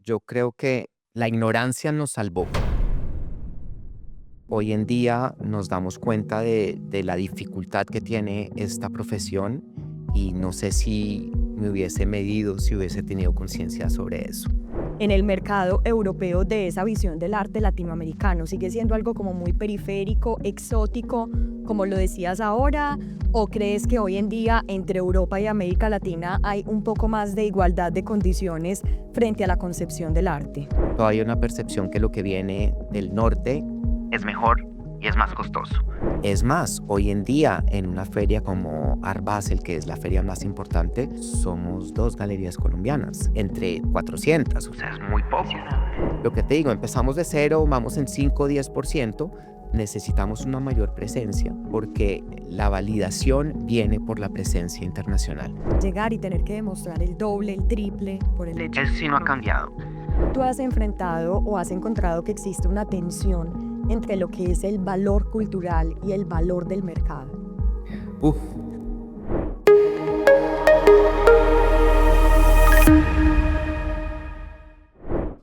yo creo que la ignorancia nos salvó. Hoy en día nos damos cuenta de la dificultad que tiene esta profesión y no sé si me hubiese medido, si hubiese tenido conciencia sobre eso. En el mercado europeo de esa visión del arte latinoamericano? ¿Sigue siendo algo como muy periférico, exótico, como lo decías ahora? ¿O crees que hoy en día entre Europa y América Latina hay un poco más de igualdad de condiciones frente a la concepción del arte? Todavía hay una percepción que lo que viene del norte es mejor y es más costoso. Es más, hoy en día en una feria como Art Basel, que es la feria más importante, somos 2 galerías colombianas, entre 400, o sea, es muy poco. Lo que te digo, empezamos de cero, vamos en 5 o 10%, necesitamos una mayor presencia porque la validación viene por la presencia internacional. Llegar y tener que demostrar el doble, el triple, por el hecho. Eso sí no ha cambiado. ¿Tú has enfrentado o has encontrado que existe una tensión entre lo que es el valor cultural y el valor del mercado? Uf,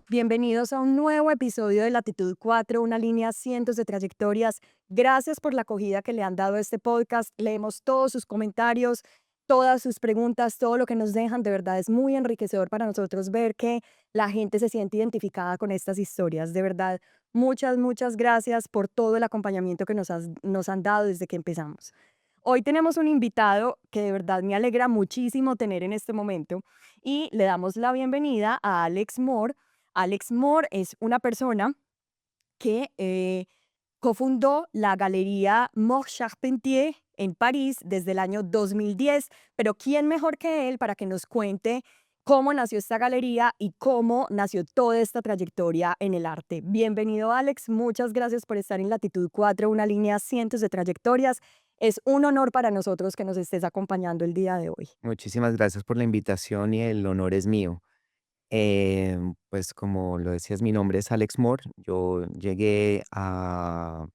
Bienvenidos a un nuevo episodio de Latitud 4, una línea cientos de trayectorias. Gracias por la acogida que le han dado a este podcast. Leemos todos sus comentarios, todas sus preguntas, todo lo que nos dejan. De verdad es muy enriquecedor para nosotros ver que la gente se siente identificada con estas historias. De verdad, muchas gracias por todo el acompañamiento que nos han dado desde que empezamos. Hoy tenemos un invitado que de verdad me alegra muchísimo tener en este momento y le damos la bienvenida a Alex Moore. Alex Moore es una persona que cofundó la galería Moore Charpentier en París desde el año 2010, pero ¿quién mejor que él para que nos cuente cómo nació esta galería y cómo nació toda esta trayectoria en el arte? Bienvenido, Alex, muchas gracias por estar en Latitud 4, una línea cientos de trayectorias. Es un honor para nosotros que nos estés acompañando el día de hoy. muchísimas gracias por la invitación y el honor es mío. Pues como lo decías, mi nombre es Alex Moore. Yo llegué a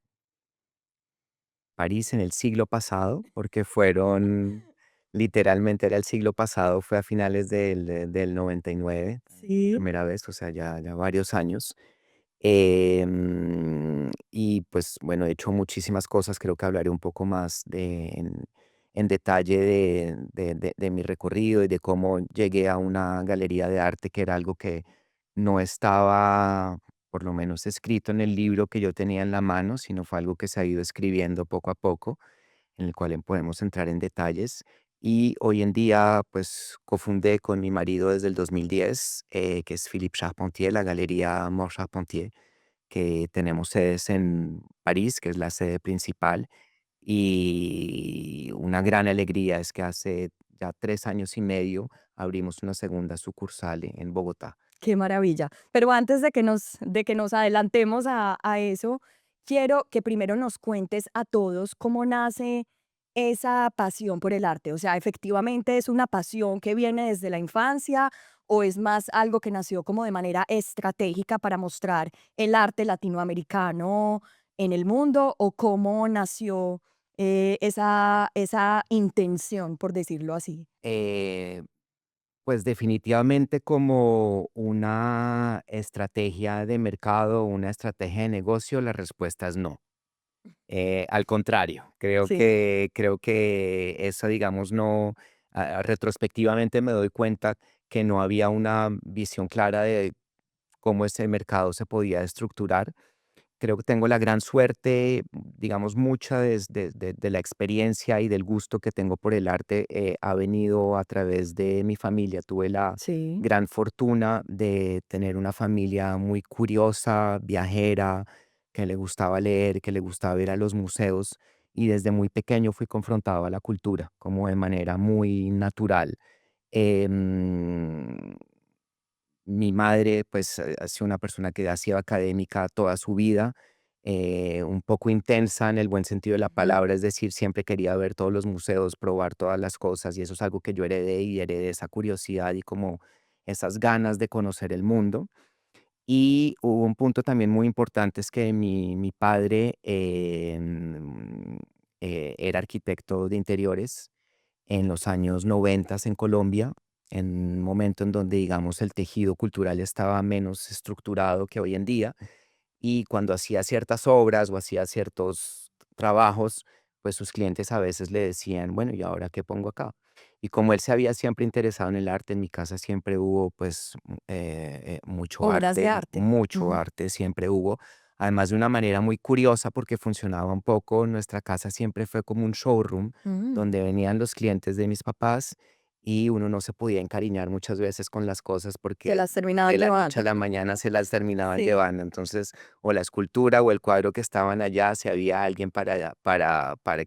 París en el siglo pasado, porque fueron, literalmente era el siglo pasado, fue a finales del 99, Sí. primera vez, o sea, ya varios años. Y pues bueno, he hecho muchísimas cosas, creo que hablaré un poco más en detalle de mi recorrido y de cómo llegué a una galería de arte, que era algo que no estaba, por lo menos, escrito en el libro que yo tenía en la mano, sino fue algo que se ha ido escribiendo poco a poco, en el cual podemos entrar en detalles. Y hoy en día, pues, cofundé con mi marido desde el 2010, que es Philippe Charpentier, la galería Mont Charpentier, que tenemos sedes en París, que es la sede principal. Y una gran alegría es que hace ya 3 años y medio abrimos una segunda sucursal en Bogotá. Qué maravilla. Pero antes de que nos adelantemos a eso, quiero que primero nos cuentes a todos cómo nace esa pasión por el arte. O sea, ¿efectivamente es una pasión que viene desde la infancia o es más algo que nació como de manera estratégica para mostrar el arte latinoamericano en el mundo? ¿O cómo nació esa intención, por decirlo así? Eh, Pues definitivamente como una estrategia de mercado, una estrategia de negocio, la respuesta es no. Al contrario, Sí. creo que eso, digamos, no, retrospectivamente me doy cuenta que no había una visión clara de cómo ese mercado se podía estructurar. Creo que tengo la gran suerte, digamos, mucha de la experiencia y del gusto que tengo por el arte, ha venido a través de mi familia. Tuve la Sí. gran fortuna de tener una familia muy curiosa, viajera, que le gustaba leer, que le gustaba ir a los museos, y desde muy pequeño fui confrontado a la cultura, como de manera muy natural. Em, Mi madre, pues, ha sido una persona que ha sido académica toda su vida, un poco intensa en el buen sentido de la Ujú. palabra, es decir, siempre quería ver todos los museos, probar todas las cosas, y eso es algo que yo heredé, y heredé esa curiosidad y como esas ganas de conocer el mundo. Y hubo un punto también muy importante, es que mi padre, era arquitecto de interiores en los años 90 en Colombia. en un momento en donde, digamos, el tejido cultural estaba menos estructurado que hoy en día, y cuando hacía ciertas obras o hacía ciertos trabajos, pues sus clientes a veces le decían, bueno, ¿y ahora qué pongo acá? Y como él se había siempre interesado en el arte, en mi casa siempre hubo pues Obras de arte. mucho Ujú. arte siempre hubo, además de una manera muy curiosa porque funcionaba un poco, nuestra casa siempre fue como un showroom Mm. donde venían los clientes de mis papás y uno no se podía encariñar muchas veces con las cosas Se porque las terminaban de la noche a llevando. la mañana se las terminaban Sí. llevando. Entonces, o la escultura o el cuadro que estaban allá, si había alguien para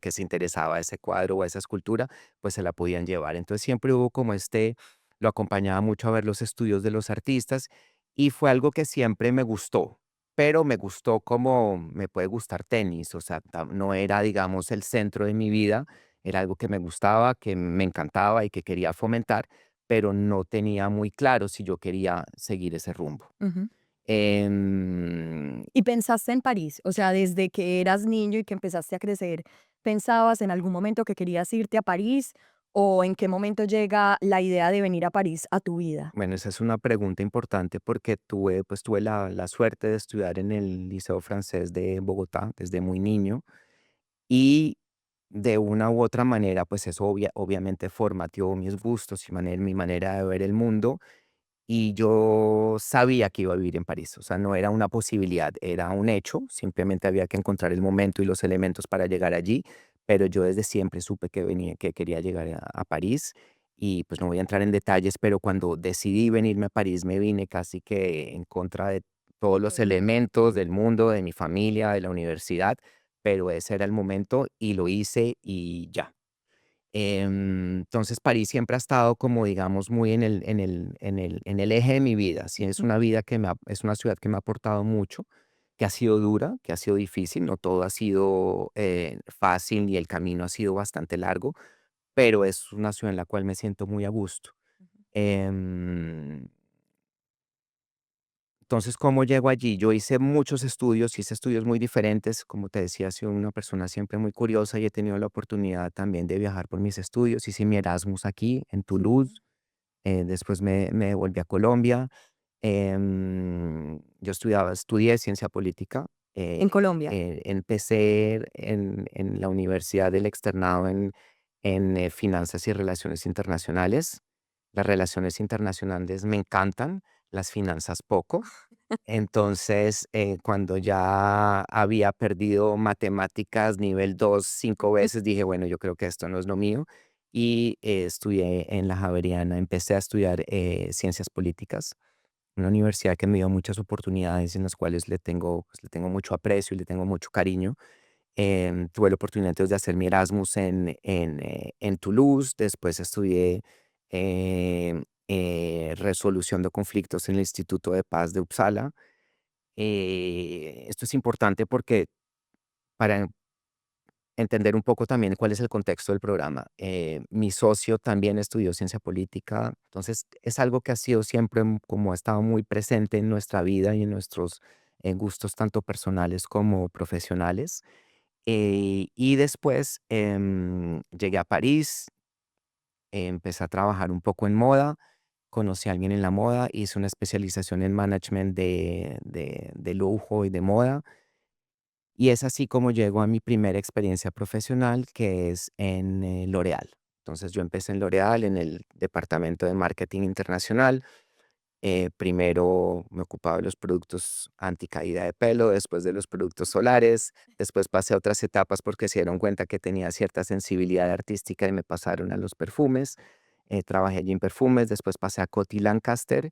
que se interesaba ese cuadro o esa escultura, pues se la podían llevar. Entonces siempre hubo como lo acompañaba mucho a ver los estudios de los artistas y fue algo que siempre me gustó, pero me gustó como me puede gustar tenis, o sea, no era, digamos, el centro de mi vida, era algo que me gustaba, que me encantaba y que quería fomentar, pero no tenía muy claro si yo quería seguir ese rumbo. Ujú. Em, ¿Y pensaste en París? O sea, desde que eras niño y que empezaste a crecer, ¿pensabas en algún momento que querías irte a París? ¿O en qué momento llega la idea de venir a París a tu vida? bueno, esa es una pregunta importante porque tuve la suerte de estudiar en el Liceo Francés de Bogotá desde muy niño y de una u otra manera, pues eso obviamente formateó mis gustos y mi manera de ver el mundo. Y yo sabía que iba a vivir en París, o sea, no era una posibilidad, era un hecho, simplemente había que encontrar el momento y los elementos para llegar allí, pero yo desde siempre supe que quería llegar a París y pues no voy a entrar en detalles, pero cuando decidí venirme a París me vine casi que en contra de todos los Todo. elementos del mundo, de mi familia, de la universidad, pero ese era el momento y lo hice y ya. Entonces, París siempre ha estado como, digamos, muy en el eje de mi vida. Sí, es Ujú. una vida es una ciudad que me ha aportado mucho, que ha sido dura, que ha sido difícil, no todo ha sido fácil y el camino ha sido bastante largo, pero es una ciudad en la cual me siento muy a gusto. Em, entonces, ¿cómo llego allí? Yo hice estudios muy diferentes. Como te decía, soy una persona siempre muy curiosa y he tenido la oportunidad también de viajar por mis estudios. Hice mi Erasmus aquí en Sí. Toulouse, después me volví a Colombia. Yo estudié ciencia política. En Colombia. Empecé en la Universidad del Externado en Finanzas y Relaciones Internacionales. Las relaciones internacionales me encantan, las finanzas poco. Entonces, cuando ya había perdido matemáticas nivel 2 5 veces, dije, bueno, yo creo que esto no es lo mío. Y estudié en la Javeriana, empecé a estudiar ciencias políticas, una universidad que me dio muchas oportunidades en las cuales le tengo mucho aprecio y le tengo mucho cariño. Tuve la oportunidad entonces de hacer mi Erasmus en Toulouse, después estudié resolución de conflictos en el Instituto de Paz de Uppsala. Esto es importante porque para entender un poco también cuál es el contexto del programa. Mi socio también estudió ciencia política, entonces es algo que ha sido siempre como ha estado muy presente en nuestra vida y en nuestros gustos tanto personales como profesionales. Y después llegué a París, empecé a trabajar un poco en moda, conocí a alguien en la moda, hice una especialización en management de lujo y de moda. Y es así como llego a mi primera experiencia profesional, que es en L'Oréal. Entonces yo empecé en L'Oréal en el departamento de marketing internacional. Primero me ocupaba de los productos anticaída de pelo, después de los productos solares, después pasé a otras etapas porque se dieron cuenta que tenía cierta sensibilidad artística y me pasaron a los perfumes. Trabajé allí en perfumes, después pasé a Coty Lancaster,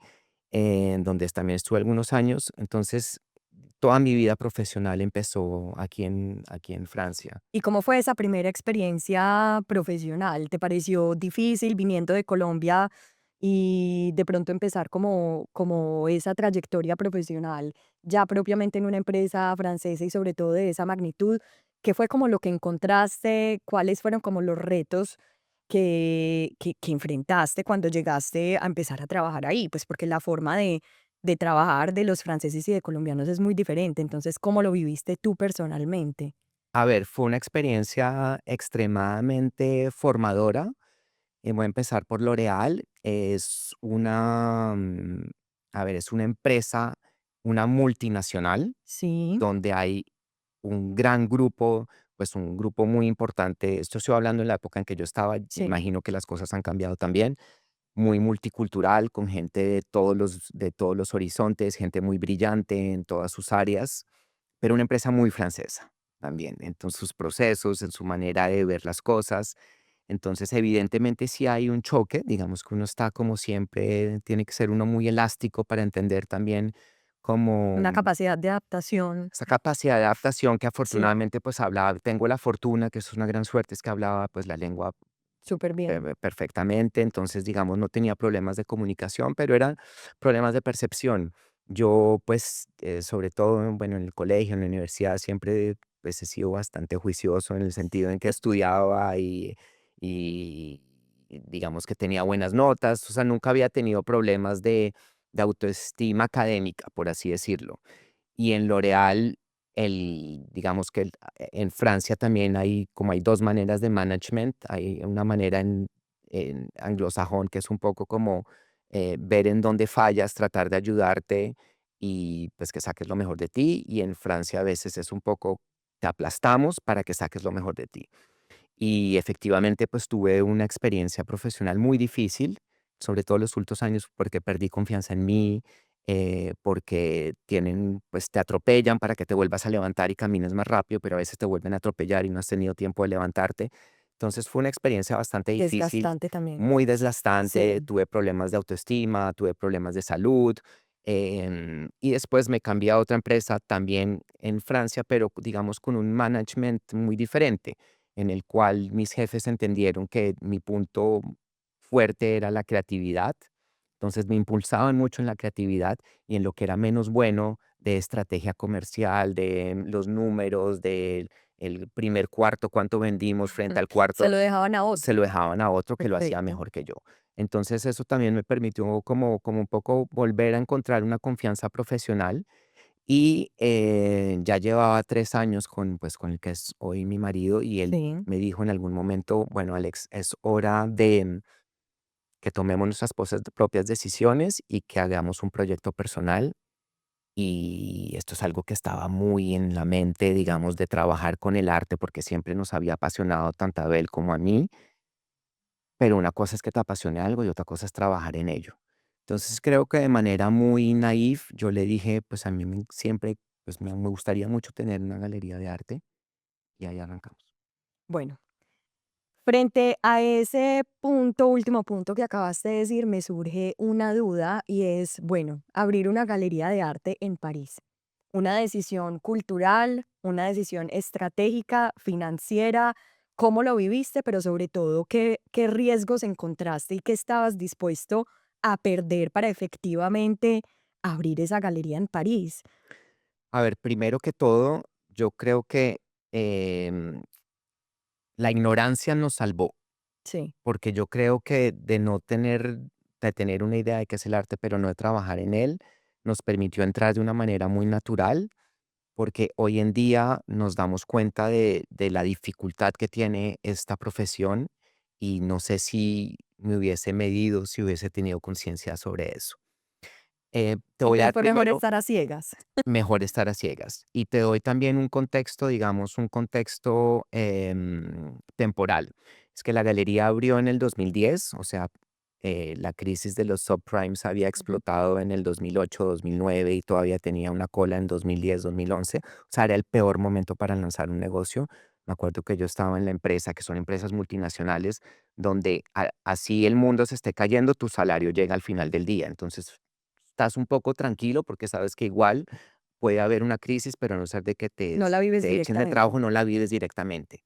en donde también estuve algunos años. Entonces, toda mi vida profesional empezó aquí en Francia. ¿Y cómo fue esa primera experiencia profesional? ¿Te pareció difícil viniendo de Colombia y de pronto empezar como esa trayectoria profesional ya propiamente en una empresa francesa y sobre todo de esa magnitud? ¿Qué fue como lo que encontraste? ¿Cuáles fueron como los retos que enfrentaste cuando llegaste a empezar a trabajar ahí? Pues porque la forma de trabajar de los franceses y de colombianos es muy diferente. Entonces, ¿cómo lo viviste tú personalmente? A ver, fue una experiencia extremadamente formadora. Voy a empezar por L'Oréal. A ver, es una empresa, una multinacional, Sí, donde hay un gran grupo, pues un grupo muy importante. Esto estoy hablando en la época en que yo estaba, sí, imagino que las cosas han cambiado también, muy multicultural, con gente de todos los horizontes, gente muy brillante en todas sus áreas, pero una empresa muy francesa también, en sus procesos, en su manera de ver las cosas. Entonces, evidentemente, si hay un choque, digamos que uno está como siempre, tiene que ser uno muy elástico para entender también cómo una capacidad de adaptación. esa capacidad de adaptación que Sí, afortunadamente pues hablaba, tengo la fortuna, que eso es una gran suerte, es que hablaba pues la lengua súper bien. perfectamente, entonces, digamos, no tenía problemas de comunicación, pero eran problemas de percepción. Yo, pues, sobre todo, bueno, en el colegio, en la universidad, siempre, pues, he sido bastante juicioso en el sentido en que estudiaba y digamos que tenía buenas notas, o sea, nunca había tenido problemas de autoestima académica, por así decirlo. Y en L'Oréal, digamos que en Francia también hay 2 maneras de management. Hay una manera en anglosajón, que es un poco como, ver en dónde fallas, tratar de ayudarte y, pues, que saques lo mejor de ti. Y en Francia a veces es un poco, te aplastamos para que saques lo mejor de ti. Y efectivamente, pues tuve una experiencia profesional muy difícil, sobre todo los últimos años, porque perdí confianza en mí, porque pues te atropellan para que te vuelvas a levantar y camines más rápido, pero a veces te vuelven a atropellar y no has tenido tiempo de levantarte. Entonces fue una experiencia bastante difícil, Desgastante también. muy desgastante, Sí, tuve problemas de autoestima, tuve problemas de salud, y después me cambié a otra empresa también en Francia, pero digamos con un management muy diferente en el cual mis jefes entendieron que mi punto fuerte era la creatividad. Entonces me impulsaban mucho en la creatividad y en lo que era menos bueno de estrategia comercial, de los números, del el primer cuarto, cuánto vendimos frente al se cuarto, lo dejaban a se otro. lo dejaban a otro que lo hacía Perfecto. mejor que yo. Entonces eso también me permitió como un poco volver a encontrar una confianza profesional y, ya llevaba 3 años pues, con el que es hoy mi marido, y él Sí. me dijo en algún momento: "Bueno, Alex, es hora de que tomemos nuestras propias decisiones y que hagamos un proyecto personal". Y esto es algo que estaba muy en la mente, digamos, de trabajar con el arte, porque siempre nos había apasionado tanto a él como a mí, pero una cosa es que te apasione algo y otra cosa es trabajar en ello. Entonces, creo que de manera muy naif, yo le dije, pues a mí siempre, pues me gustaría mucho tener una galería de arte y ahí arrancamos. Bueno, frente a ese punto, último punto que acabaste de decir, me surge una duda y es, bueno, abrir una galería de arte en París. Una decisión cultural, una decisión estratégica, financiera, ¿cómo lo viviste? Pero sobre todo, ¿qué riesgos encontraste y qué estabas dispuesto a perder para efectivamente abrir esa galería en París? A ver, primero que todo, yo creo que em, la ignorancia nos salvó, Sí, porque yo creo que de tener una idea de qué es el arte, pero no de trabajar en él, nos permitió entrar de una manera muy natural, porque hoy en día nos damos cuenta de la dificultad que tiene esta profesión y no sé si me hubiese medido, si hubiese tenido conciencia sobre eso. Te voy a entonces dar fue mejor primero, estar a ciegas. mejor estar a ciegas. Y te doy también un contexto, digamos, un contexto temporal. Es que la galería abrió en el 2010, o sea, la crisis de los subprimes había Ujú. explotado en el 2008, 2009 y todavía tenía una cola en 2010, 2011. O sea, era el peor momento para lanzar un negocio. Me acuerdo que yo estaba en la empresa, que son empresas multinacionales, donde así el mundo se esté cayendo, tu salario llega al final del día. Entonces, estás un poco tranquilo porque sabes que igual puede haber una crisis, pero a no ser de que No la vives te echen de directamente. trabajo, no la vives directamente.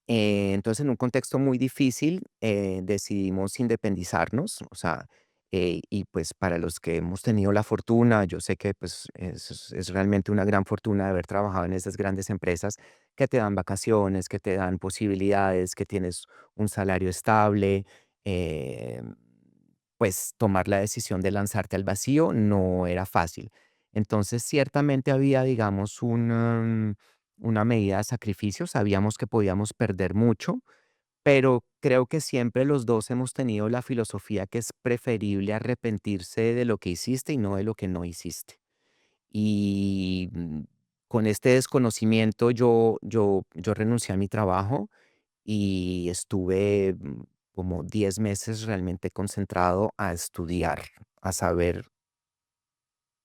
Entonces, en un contexto muy difícil, decidimos independizarnos, o sea, y pues para los que hemos tenido la fortuna, yo sé que pues es realmente una gran fortuna de haber trabajado en esas grandes empresas que te dan vacaciones, que te dan posibilidades, que tienes un salario estable, eh, pues tomar la decisión de lanzarte al vacío no era fácil. Entonces, ciertamente había, digamos, una medida de sacrificio. Sabíamos que podíamos perder mucho, pero creo que siempre los 2 hemos tenido la filosofía que es preferible arrepentirse de lo que hiciste y no de lo que no hiciste. Y, con este desconocimiento yo renuncié a mi trabajo y estuve, como 10 meses realmente concentrado a estudiar, a saber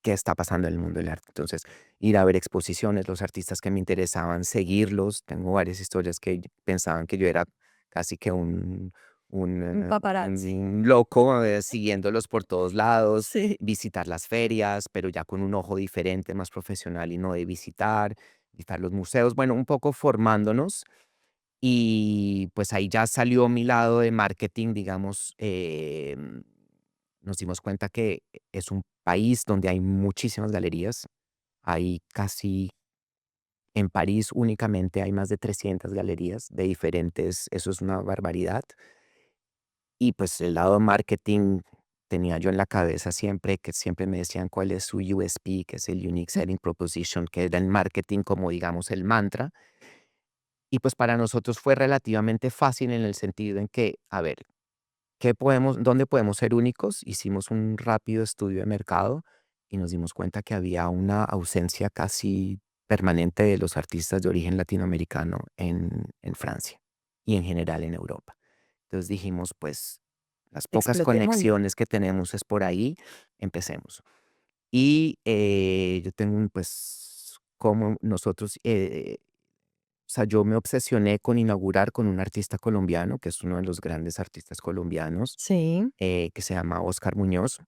qué está pasando en el mundo del arte. Entonces, ir a ver exposiciones, los artistas que me interesaban, seguirlos. Tengo varias historias que pensaban que yo era casi que Un paparazzi. un loco, siguiéndolos por todos lados, Sí. visitar las ferias, pero ya con un ojo diferente, más profesional y no de visitar los museos, bueno, un poco formándonos. Y pues ahí ya salió mi lado de marketing, digamos, nos dimos cuenta que es un país donde hay muchísimas galerías. Hay casi, en París únicamente hay más de 300 galerías de diferentes, eso es una barbaridad. Y pues el lado marketing tenía yo en la cabeza siempre, que siempre me decían cuál es su USP, que es el Unique Selling Proposition, que era el marketing como digamos el mantra. Y pues para nosotros fue relativamente fácil en el sentido en que, a ver, ¿dónde podemos ser únicos? Hicimos un rápido estudio de mercado y nos dimos cuenta que había una ausencia casi permanente de los artistas de origen latinoamericano en Francia y en general en Europa. Entonces dijimos, pues las pocas Explotémoslo. conexiones que tenemos es por ahí, empecemos. Y yo tengo pues, como nosotros, o sea, yo me obsesioné con inaugurar con un artista colombiano, que es uno de los grandes artistas colombianos, Sí, que se llama Oscar Muñoz.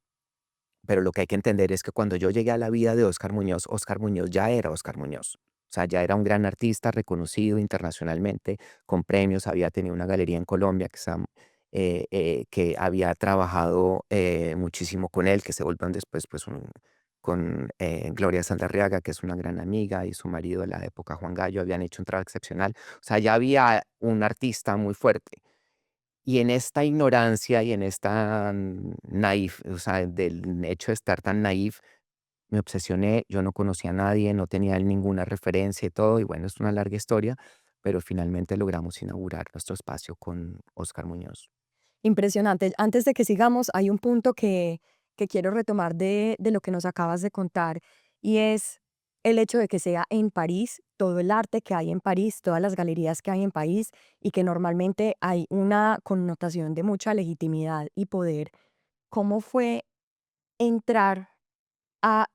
Pero lo que hay que entender es que cuando yo llegué a la vida de Oscar Muñoz ya era Oscar Muñoz. O sea, ya era un gran artista reconocido internacionalmente, con premios, había tenido una galería en Colombia que había trabajado muchísimo con él, que se volvió después pues, con Gloria Sandarriaga, que es una gran amiga, y su marido de la época, Juan Gallo, habían hecho un trabajo excepcional. O sea, ya había un artista muy fuerte. Y en esta ignorancia y en esta naif, o sea, del hecho de estar tan naif, me obsesioné, yo no conocía a nadie, no tenía ninguna referencia y todo, y bueno, es una larga historia, pero finalmente logramos inaugurar nuestro espacio con Oscar Muñoz. impresionante. Antes de que sigamos, hay un punto que quiero retomar de lo que nos acabas de contar y es el hecho de que sea en París, todo el arte que hay en París, todas las galerías que hay en París y que normalmente hay una connotación de mucha legitimidad y poder. ¿Cómo fue entrar a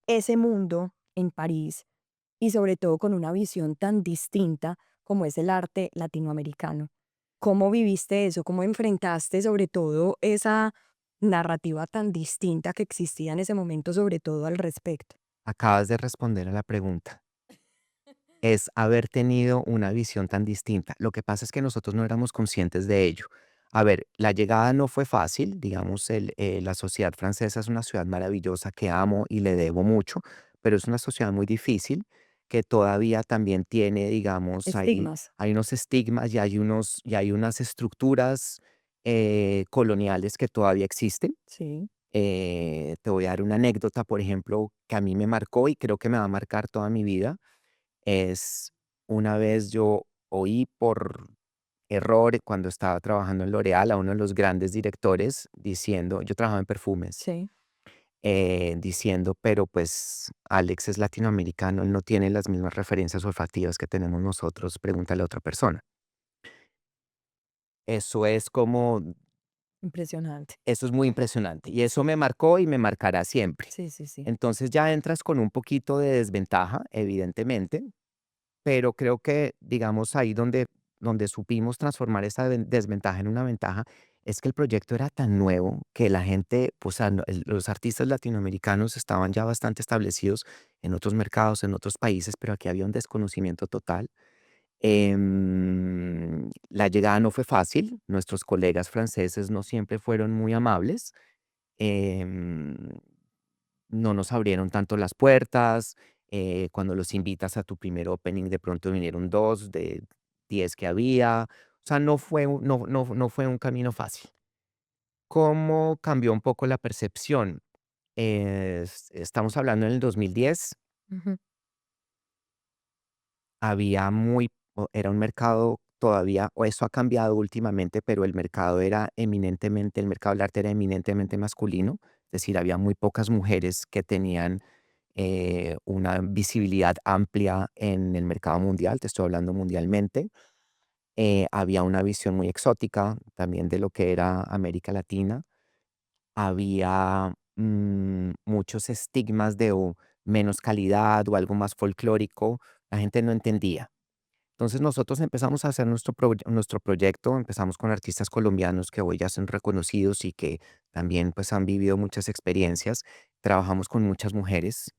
ese mundo en París y sobre todo con una visión tan distinta como es el arte latinoamericano? ¿Cómo viviste eso? ¿Cómo enfrentaste sobre todo esa narrativa tan distinta que existía en ese momento, sobre todo al respecto? Acabas de responder a la pregunta. Es haber tenido una visión tan distinta. Lo que pasa es que nosotros no éramos conscientes de ello. A ver, la llegada no fue fácil, digamos, la sociedad francesa es una ciudad maravillosa que amo y le debo mucho, pero es una sociedad muy difícil que todavía también tiene, digamos, Estigmas. hay unos estigmas y hay unas estructuras coloniales que todavía existen. Sí. Te voy a dar una anécdota, por ejemplo, que a mí me marcó y creo que me va a marcar toda mi vida es una vez yo oí por error cuando estaba trabajando en L'Oréal a uno de los grandes directores diciendo, yo trabajaba en perfumes, Sí. diciendo, pero pues Alex es latinoamericano, él no tiene las mismas referencias olfativas que tenemos nosotros, pregúntale a otra persona. Eso es como, Impresionante. eso es muy impresionante y eso me marcó y me marcará siempre. Sí, sí, sí. Entonces ya entras con un poquito de desventaja, evidentemente, pero creo que, digamos, ahí donde supimos transformar esa desventaja en una ventaja, es que el proyecto era tan nuevo que la gente, pues, los artistas latinoamericanos estaban ya bastante establecidos en otros mercados, en otros países, pero aquí había un desconocimiento total. La llegada no fue fácil, nuestros colegas franceses no siempre fueron muy amables. em, no nos abrieron tanto las puertas. Cuando los invitas a tu primer opening, de pronto vinieron 2 de 10 que había. O sea, no fue un camino fácil. ¿Cómo cambió un poco la percepción? Estamos hablando en el 2010, Ujú. había era un mercado todavía, o eso ha cambiado últimamente, pero el mercado del arte era eminentemente masculino, es decir, había muy pocas mujeres que tenían una visibilidad amplia en el mercado mundial, te estoy hablando mundialmente. Había una visión muy exótica también de lo que era América Latina. Había muchos estigmas de menos calidad o algo más folclórico. La gente no entendía. Entonces nosotros empezamos a hacer nuestro proyecto, empezamos con artistas colombianos que hoy ya son reconocidos y que también pues han vivido muchas experiencias. Trabajamos con muchas mujeres,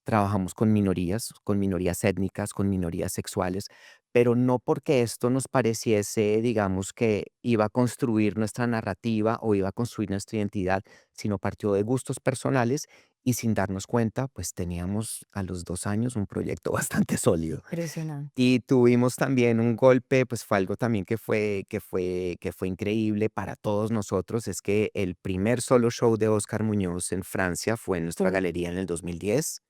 trabajamos con minorías étnicas, con minorías sexuales, pero no porque esto nos pareciese, digamos, que iba a construir nuestra narrativa o iba a construir nuestra identidad, sino partió de gustos personales y sin darnos cuenta, pues teníamos a los 2 años un proyecto bastante sólido. Impresionante. Y tuvimos también un golpe, pues fue algo también que fue increíble para todos nosotros, es que el primer solo show de Oscar Muñoz en Francia fue en nuestra Fu- galería en el 2010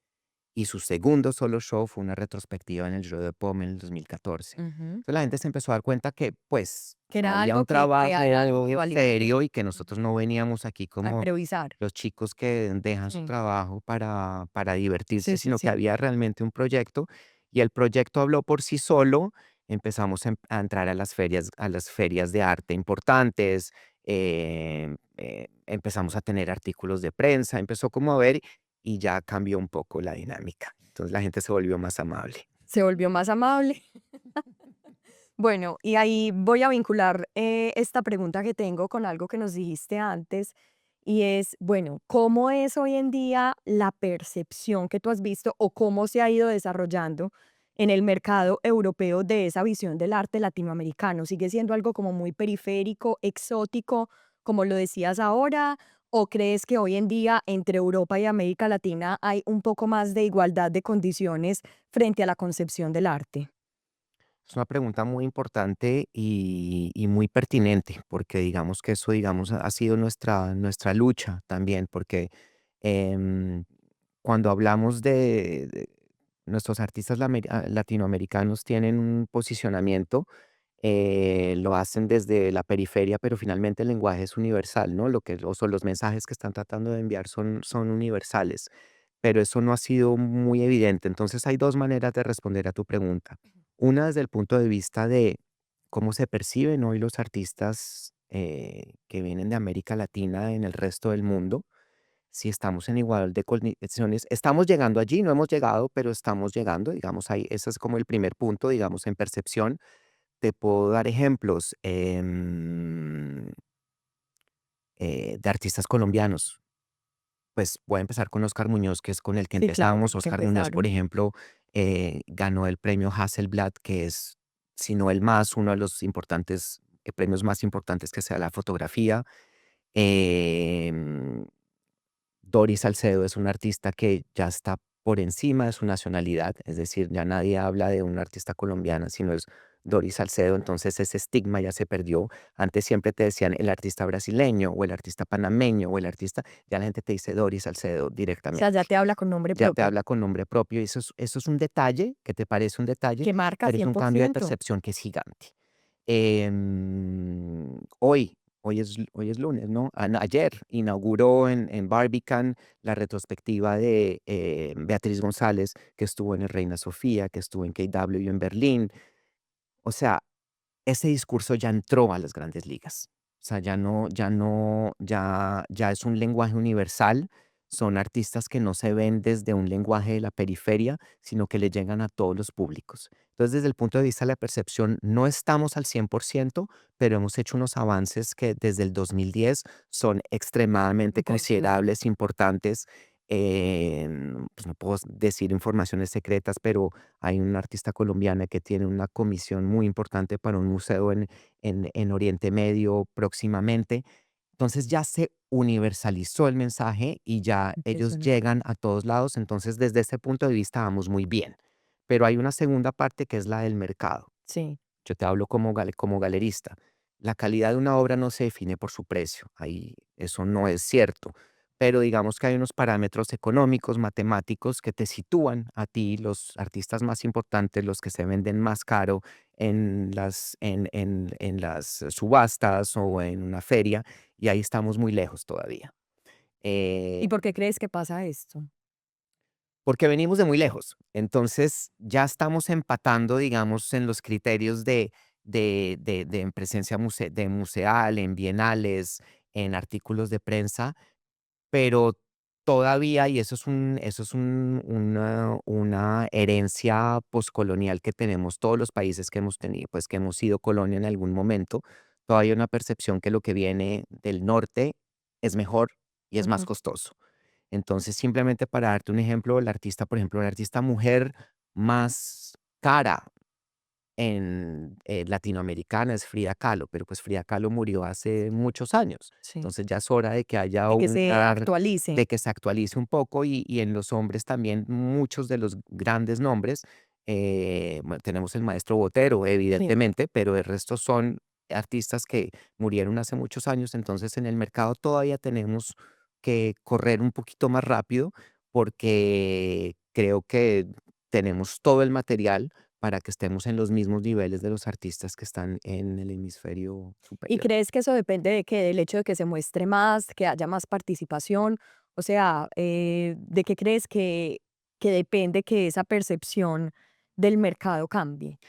y su segundo solo show fue una retrospectiva en el Jeu de Paume en el 2014. Ujú. Entonces la gente se empezó a dar cuenta que pues Que era había algo un que trabajo era algo válido. serio y que nosotros no veníamos aquí A como improvisar. los chicos que dejan su Sí, trabajo para divertirse, sí, sí, sino que sí. había realmente un proyecto y el proyecto habló por sí solo. Empezamos a entrar a las ferias de arte importantes, empezamos a tener artículos de prensa, empezó como a ver y ya cambió un poco la dinámica. Entonces la gente se volvió más amable. Se volvió más amable. Bueno, y ahí voy a vincular esta pregunta que tengo con algo que nos dijiste antes, y es, bueno, ¿cómo es hoy en día la percepción que tú has visto o cómo se ha ido desarrollando en el mercado europeo de esa visión del arte latinoamericano? ¿Sigue siendo algo como muy periférico, exótico, como lo decías ahora? ¿O crees que hoy en día entre Europa y América Latina hay un poco más de igualdad de condiciones frente a la concepción del arte? Es una pregunta muy importante y muy pertinente, porque digamos que eso, digamos, ha sido nuestra lucha también, porque em, cuando hablamos de nuestros artistas latinoamericanos tienen un posicionamiento, lo hacen desde la periferia, pero finalmente el lenguaje es universal, ¿no? O son los mensajes que están tratando de enviar son universales, pero eso no ha sido muy evidente. Entonces hay dos maneras de responder a tu pregunta. Una desde el punto de vista de cómo se perciben hoy los artistas que vienen de América Latina en el resto del mundo, si estamos en igualdad de condiciones, estamos llegando allí, no hemos llegado, pero estamos llegando, digamos, ahí, ese es como el primer punto, digamos, en percepción. Te puedo dar ejemplos de artistas colombianos. Pues voy a empezar con Oscar Muñoz, que es con el que Sí, claro, con empezamos. el que Oscar Muñoz, por empezaron. ejemplo, ganó el premio Hasselblad, que es, si no el más, uno de los importantes, premios más importantes que sea la fotografía. Em, Doris Salcedo es un artista que ya está por encima de su nacionalidad, es decir, ya nadie habla de una artista colombiana, sino es Doris Salcedo, entonces ese estigma ya se perdió. Antes siempre te decían el artista brasileño o el artista panameño o el artista, ya la gente te dice Doris Salcedo O sea, ya directamente, te habla con nombre ya te propio, habla con nombre propio y eso es un detalle que te parece un detalle, que marca pero es un cambio de 100%. percepción que es gigante. Hoy es lunes, ¿no? Ayer inauguró en Barbican la retrospectiva de Beatriz González, que estuvo en el Reina Sofía, que estuvo en KW en Berlín. O sea, ese discurso ya entró a las grandes ligas. O sea, ya es un lenguaje universal. Son artistas que no se ven desde un lenguaje de la periferia, sino que le llegan a todos los públicos. Entonces, desde el punto de vista de la percepción, no estamos al 100%, pero hemos hecho unos avances que desde el 2010 son extremadamente Impresionante. considerables, importantes. Pues no puedo decir informaciones secretas, pero hay una artista colombiana que tiene una comisión muy importante para un museo en Oriente Medio próximamente. Entonces ya se universalizó el mensaje y ya ellos Impresionante. llegan a todos lados. Entonces, desde ese punto de vista vamos muy bien. Pero hay una segunda parte que es la del mercado. Sí, Yo te hablo como galerista. La calidad de una obra no se define por su precio, ahí eso no es cierto, pero digamos que hay unos parámetros económicos, matemáticos que te sitúan a ti, los artistas más importantes, los que se venden más caro en las subastas o en una feria, y ahí estamos muy lejos todavía. ¿Y Eh, por qué crees que pasa esto? Porque venimos de muy lejos. Entonces, ya estamos empatando, digamos, en los criterios de en presencia de museal, en bienales, en artículos de prensa, pero todavía, y eso es una herencia poscolonial que tenemos todos los países que hemos tenido, pues, que hemos sido colonia en algún momento, todavía hay una percepción que lo que viene del norte es mejor y es más Ujú, costoso. Entonces, simplemente para darte un ejemplo, la artista, por ejemplo, la artista mujer más cara en latinoamericana es Frida Kahlo, pero pues Frida Kahlo murió hace muchos años. sí. Entonces ya es hora de que haya De que se actualice. de que se actualice un poco y en los hombres también muchos de los grandes nombres. Bueno, tenemos el maestro Botero, Sí. evidentemente, pero el resto son artistas que murieron hace muchos años. Entonces en el mercado todavía tenemos que correr un poquito más rápido porque creo que tenemos todo el material para que estemos en los mismos niveles de los artistas que están en el hemisferio ¿Y superior. crees que eso depende de qué? Del hecho de que se muestre más, que haya más participación. O sea, ¿de qué crees que depende que esa percepción del mercado cambie?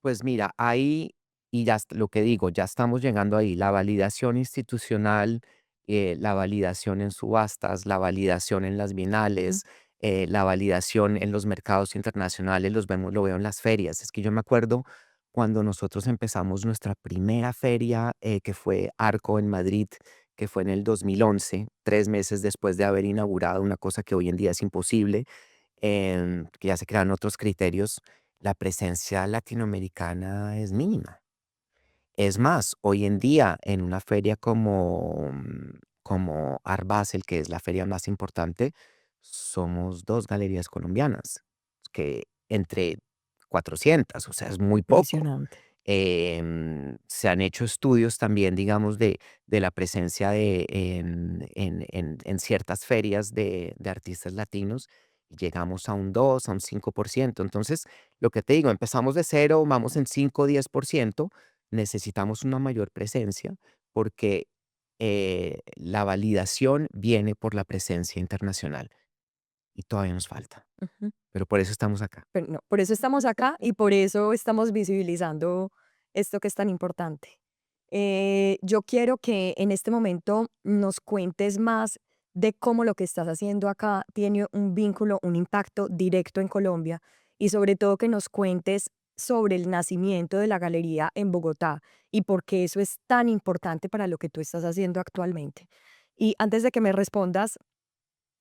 Pues mira, ahí, y lo que digo, ya estamos llegando ahí, la validación institucional, la validación en subastas, la validación en las Ujú. bienales, la validación en los mercados internacionales, lo veo en las ferias. Es que yo me acuerdo cuando nosotros empezamos nuestra primera feria, que fue Arco en Madrid, que fue en el 2011, 3 meses después de haber inaugurado una cosa que hoy en día es imposible, que ya se crean otros criterios. La presencia latinoamericana es mínima. Es más, hoy en día en una feria como Art Basel, que es la feria más importante, somos 2 galerías colombianas, que entre 400, o sea, es muy poco. Impresionante. Se han hecho estudios también, digamos, de la presencia en ciertas ferias de artistas latinos, y llegamos a un 2 a un 5%. Entonces, lo que te digo, empezamos de cero, vamos en 5 o 10%, necesitamos una mayor presencia porque la validación viene por la presencia internacional y todavía nos falta, Ujú. pero por eso estamos acá. Pero no, por eso estamos acá y por eso estamos visibilizando esto que es tan importante. Yo quiero que en este momento nos cuentes más de cómo lo que estás haciendo acá tiene un vínculo, un impacto directo en Colombia y sobre todo que nos cuentes sobre el nacimiento de la galería en Bogotá y por qué eso es tan importante para lo que tú estás haciendo actualmente. Y antes de que me respondas,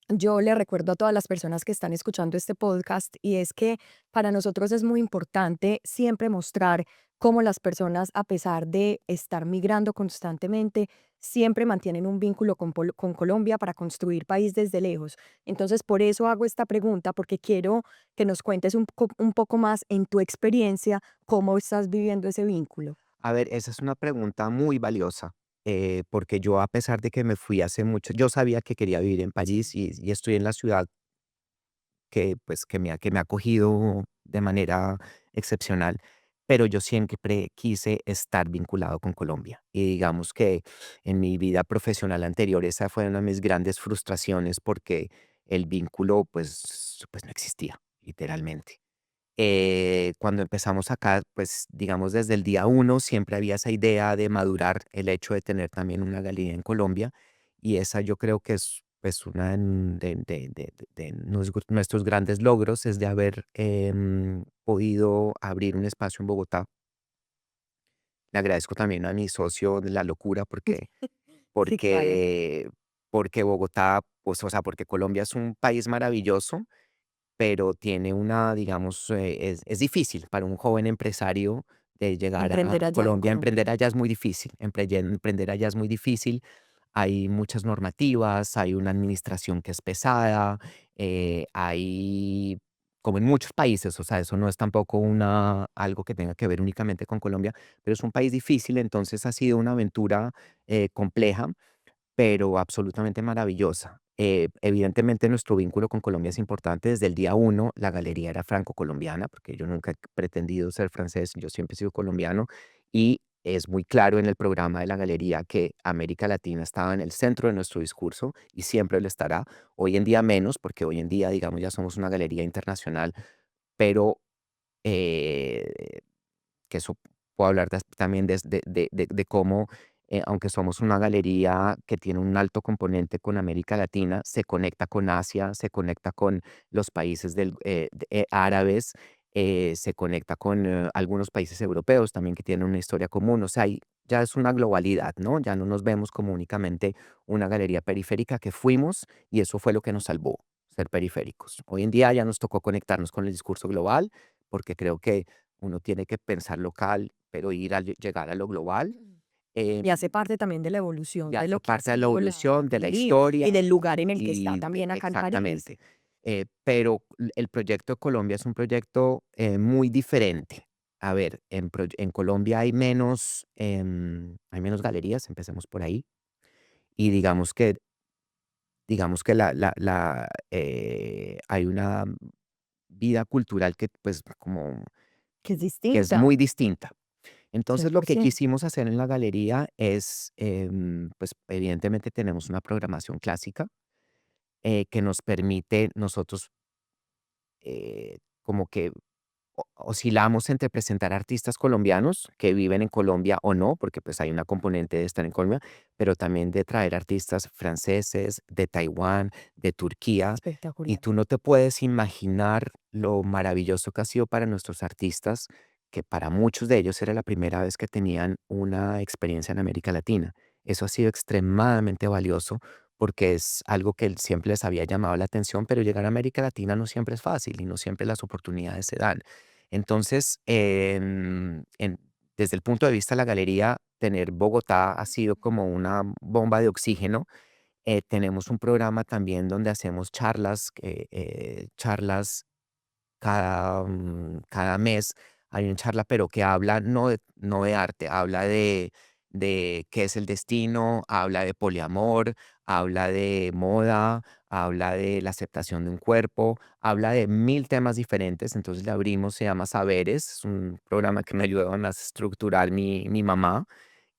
yo le recuerdo a todas las personas que están escuchando este podcast y es que para nosotros es muy importante siempre mostrar cómo las personas, a pesar de estar migrando constantemente, siempre mantienen un vínculo con Colombia para construir país desde lejos. Entonces, por eso hago esta pregunta, porque quiero que nos cuentes un poco más en tu experiencia cómo estás viviendo ese vínculo. A ver, esa es una pregunta muy valiosa, porque yo a pesar de que me fui hace mucho, yo sabía que quería vivir en París y estoy en la ciudad que, pues, que me ha acogido de manera excepcional, pero yo siempre quise estar vinculado con Colombia. Y digamos que en mi vida profesional anterior esa fue una de mis grandes frustraciones porque el vínculo, pues no existía, literalmente. Cuando empezamos acá, pues digamos desde el día uno siempre había esa idea de madurar el hecho de tener también una galería en Colombia y esa yo creo que es pues una de nuestros grandes logros es de haber podido abrir un espacio en Bogotá. Le agradezco también a mi socio de la locura Sí, claro. porque, porque Bogotá, pues, o sea, porque Colombia es un país maravilloso, pero tiene una, digamos, es difícil para un joven empresario de llegar a Emprender allá en Colombia. Colombia. Emprender allá es muy difícil, emprender allá es muy difícil. Hay muchas normativas, hay una administración que es pesada, hay, como en muchos países, o sea, eso no es tampoco algo que tenga que ver únicamente con Colombia, pero es un país difícil, entonces ha sido una aventura compleja pero absolutamente maravillosa. Evidentemente nuestro vínculo con Colombia es importante. Desde el día uno, la galería era franco-colombiana, porque yo nunca he pretendido ser francés, yo siempre he sido colombiano, y es muy claro en el programa de la galería que América Latina estaba en el centro de nuestro discurso y siempre lo estará. Hoy en día menos, porque hoy en día, digamos, ya somos una galería internacional, pero eh, que eso puedo hablar también de cómo, aunque somos una galería que tiene un alto componente con América Latina, se conecta con Asia, se conecta con los países árabes, se conecta con algunos países europeos también que tienen una historia común. O sea, ya es una globalidad, ¿no? Ya no nos vemos como únicamente una galería periférica que fuimos y eso fue lo que nos salvó, ser periféricos. Hoy en día ya nos tocó conectarnos con el discurso global porque creo que uno tiene que pensar local, pero llegar a lo global, em, Y hace parte también de la evolución y de lo hace que ha parte de la sido la evolución, de la galería y historia del lugar en el que está y también acá en París. exactamente. Pero el proyecto de Colombia es un proyecto, muy diferente. A ver, en Colombia hay menos galerías, empecemos por ahí, y digamos que hay una vida cultural que, pues, como Que es que es distinta, muy distinta. Entonces, lo que 100%. quisimos hacer en la galería es, pues, evidentemente tenemos una programación clásica, que nos permite nosotros, como que oscilamos entre presentar artistas colombianos que viven en Colombia o no, porque pues hay una componente de estar en Colombia, pero también de traer artistas franceses, de Taiwán, de Turquía, y Espectacular. tú no te puedes imaginar lo maravilloso que ha sido para nuestros artistas, que para muchos de ellos era la primera vez que tenían una experiencia en América Latina. Eso ha sido extremadamente valioso porque es algo que siempre les había llamado la atención, pero llegar a América Latina no siempre es fácil y no siempre las oportunidades se dan. Entonces, desde el punto de vista de la galería, tener Bogotá ha sido como una bomba de oxígeno. Tenemos un programa también donde hacemos charlas cada mes hay una charla, pero que habla no de arte, habla de qué es el destino, habla de poliamor, habla de moda, habla de la aceptación de un cuerpo, habla de 1000 temas diferentes. Entonces le abrimos, se llama Saberes, es un programa que me ayudó a estructurar mi mamá.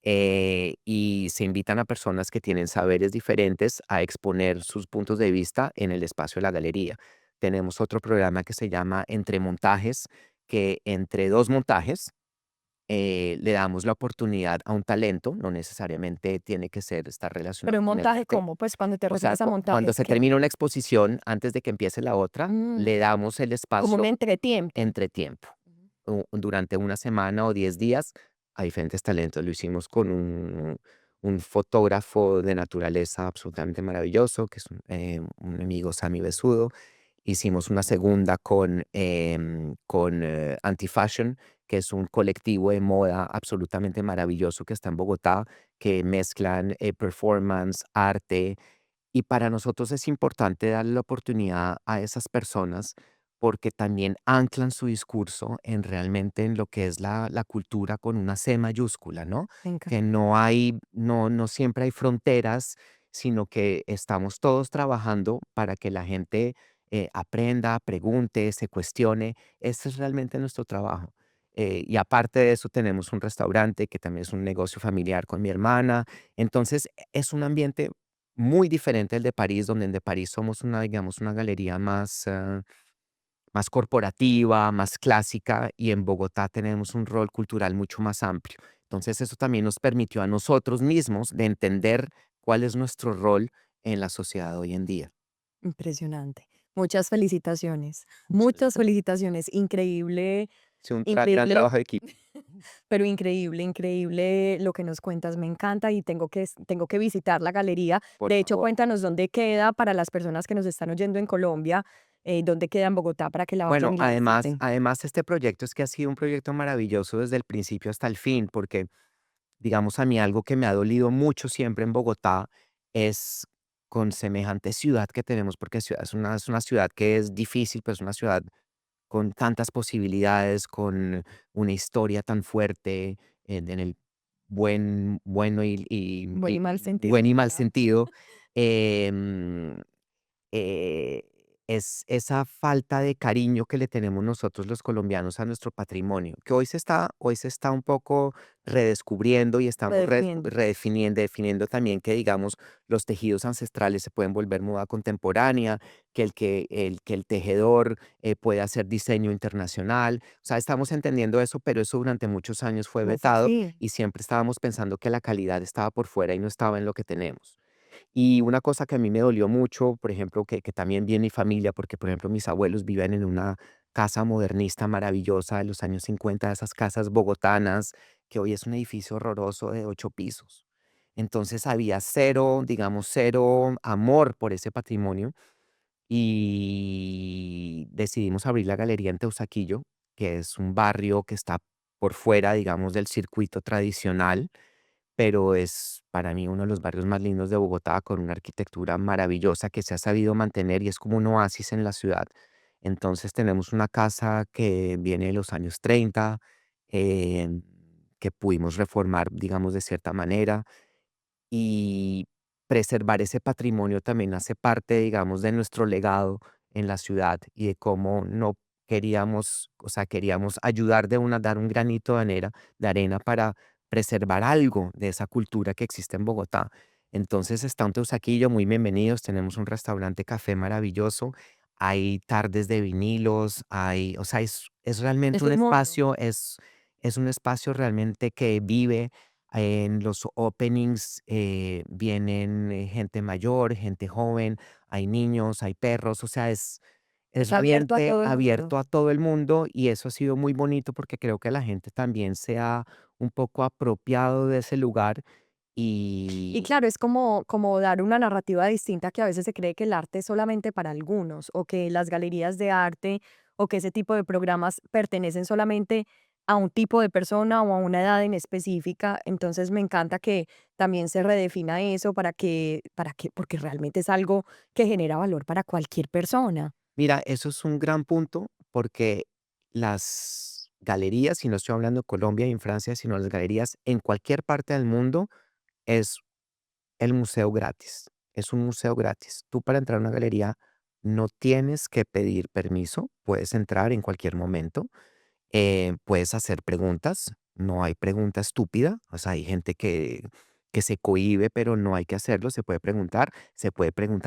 Y se invitan a personas que tienen saberes diferentes a exponer sus puntos de vista en el espacio de la galería. Tenemos otro programa que se llama Entre Montajes, que entre 2 montajes, le damos la oportunidad a un talento, no necesariamente tiene que estar Pero relacionado un con el montaje, arte. ¿cómo? Pues cuando te O sea, refieres a cuando montajes, se ¿qué? termina una exposición, antes de que empiece la otra, Mm, le damos el como un espacio entretiempo. entre tiempo Ujú. durante una semana o 10 días a diferentes talentos. Lo hicimos con un fotógrafo de naturaleza absolutamente maravilloso, que es un amigo, Sammy Besudo. Hicimos una segunda con Anti-Fashion, que es un colectivo de moda absolutamente maravilloso que está en Bogotá, que mezclan performance, arte, y para nosotros es importante darle la oportunidad a esas personas porque también anclan su discurso en realmente en lo que es la cultura con una C mayúscula, ¿no? Me encanta. Que no siempre hay fronteras, sino que estamos todos trabajando para que la gente aprenda, pregunte, se cuestione. Ese es realmente nuestro trabajo. Y aparte de eso, tenemos un restaurante que también es un negocio familiar con mi hermana. Entonces, es un ambiente muy diferente al de París, donde en de París somos digamos, una galería más corporativa, más clásica, y en Bogotá tenemos un rol cultural mucho más amplio. Entonces, eso también nos permitió a nosotros mismos de entender cuál es nuestro rol en la sociedad hoy en día. Impresionante. Muchas felicitaciones. Muchas Muchas felicitaciones. Increíble, Sí, un gran increíble trabajo de equipo. pero increíble, increíble lo que nos cuentas. Me encanta y tengo que visitar la galería. Por De hecho, favor. cuéntanos dónde queda para las personas que nos están oyendo en Colombia, dónde queda en Bogotá para que la vayan Bueno, y la visiten. este proyecto es que ha sido un proyecto maravilloso desde el principio hasta el fin, porque digamos, a mí algo que me ha dolido mucho siempre en Bogotá es con semejante ciudad que tenemos, porque es una ciudad que es difícil, pero es una ciudad con tantas posibilidades, con una historia tan fuerte en el bueno Buen y mal sentido de buen la y mal palabra. sentido. em, eh, es esa falta de cariño que le tenemos nosotros los colombianos a nuestro patrimonio, que hoy se está un poco redescubriendo y estamos Redefiniendo. redefiniendo, definiendo también que, digamos, los tejidos ancestrales se pueden volver moda contemporánea, que el tejedor puede hacer diseño internacional. O sea, estamos entendiendo eso, pero eso durante muchos años fue No es vetado así. y siempre estábamos pensando que la calidad estaba por fuera y no estaba en lo que tenemos. Y una cosa que a mí me dolió mucho, por ejemplo, que también vi en mi familia, porque, por ejemplo, mis abuelos vivían en una casa modernista maravillosa de los años 50, esas casas bogotanas, que hoy es un edificio horroroso de 8 pisos. Entonces había cero, digamos, cero amor por ese patrimonio y decidimos abrir la galería en Teusaquillo, que es un barrio que está por fuera, digamos, del circuito tradicional, pero es para mí uno de los barrios más lindos de Bogotá, con una arquitectura maravillosa que se ha sabido mantener y es como un oasis en la ciudad. Entonces tenemos una casa que viene de los años 30, em, que pudimos reformar, digamos, de cierta manera. Y preservar ese patrimonio también hace parte, digamos, de nuestro legado en la ciudad y de cómo no queríamos, o sea, queríamos ayudar dar un granito de arena para preservar algo de esa cultura que existe en Bogotá. Entonces está un Teusaquillo, muy bienvenidos, tenemos un restaurante café maravilloso, hay tardes de vinilos, o sea, es realmente Es un un mundo. espacio, es un espacio realmente que vive en los openings vienen gente mayor, gente joven, hay niños, hay perros, o sea, es Es abierto a realmente todo el mundo. abierto a todo el mundo y eso ha sido muy bonito porque creo que la gente también se ha un poco apropiado de ese lugar Y y claro, es como dar una narrativa distinta que a veces se cree que el arte es solamente para algunos o que las galerías de arte o que ese tipo de programas pertenecen solamente a un tipo de persona o a una edad en específica. Entonces me encanta que también se redefina eso porque realmente es algo que genera valor para cualquier persona. mira, eso es un gran punto porque las galerías, y no estoy hablando de Colombia y en Francia, sino las galerías en cualquier parte del mundo, es el museo gratis, es un museo gratis. Tú para entrar a una galería no tienes que pedir permiso, puedes entrar en cualquier momento, puedes hacer preguntas, no hay pregunta estúpida, o sea, hay gente que se cohíbe, pero no hay que hacerlo, se puede preguntar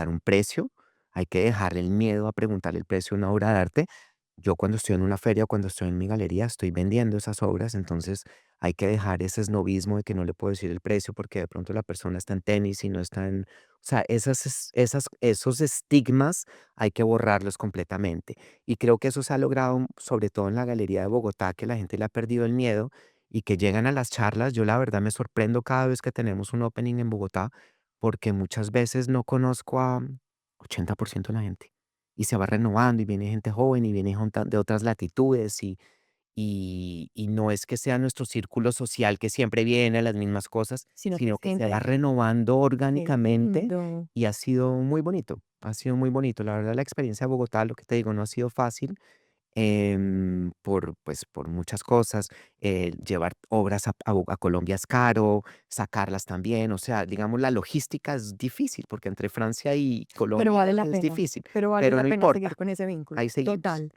un precio, hay que dejarle el miedo a preguntar el precio de una obra de arte. Yo cuando estoy en una feria, cuando estoy en mi galería, estoy vendiendo esas obras, entonces hay que dejar ese esnovismo de que no le puedo decir el precio porque de pronto la persona está en tenis y no está en... O sea, esos estigmas hay que borrarlos completamente. Y creo que eso se ha logrado, sobre todo en la Galería de Bogotá, que la gente le ha perdido el miedo y que llegan a las charlas. Yo la verdad me sorprendo cada vez que tenemos un opening en Bogotá, porque muchas veces no conozco a 80% de la gente. Y se va renovando y viene gente joven y viene gente de otras latitudes y no es que sea nuestro círculo social que siempre viene a las mismas cosas, Sino que sino es que se va gente, renovando qué orgánicamente lindo. y ha sido muy bonito, ha sido muy bonito. La verdad, la experiencia de Bogotá, lo que te digo, no ha sido fácil, pues, por muchas cosas. Llevar obras a Colombia es caro, sacarlas también, o sea, digamos, la logística es difícil, porque entre Francia y Colombia es difícil, Pero vale pero la no pena seguir importa, con ese vínculo. ahí seguimos. Total.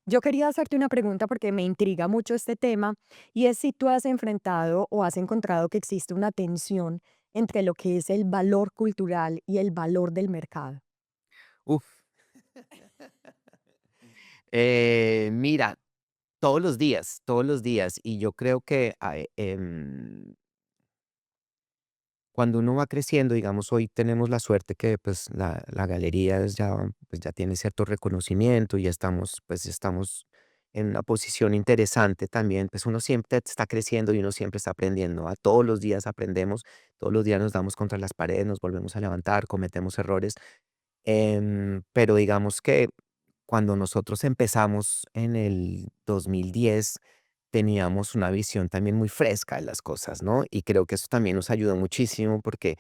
Yo quería hacerte una pregunta porque me intriga mucho este tema y es si tú has enfrentado o has encontrado que existe una tensión entre lo que es el valor cultural y el valor del mercado. Uf. Mira, todos los días, y yo creo que cuando uno va creciendo, digamos, hoy tenemos la suerte que pues la galería pues, ya tiene cierto reconocimiento y ya estamos en una posición interesante también, pues uno siempre está creciendo y uno siempre está aprendiendo, todos los días aprendemos, todos los días nos damos contra las paredes, nos volvemos a levantar, cometemos errores, pero digamos que cuando nosotros empezamos en el 2010 teníamos una visión también muy fresca de las cosas, ¿no? Y creo que eso también nos ayudó muchísimo porque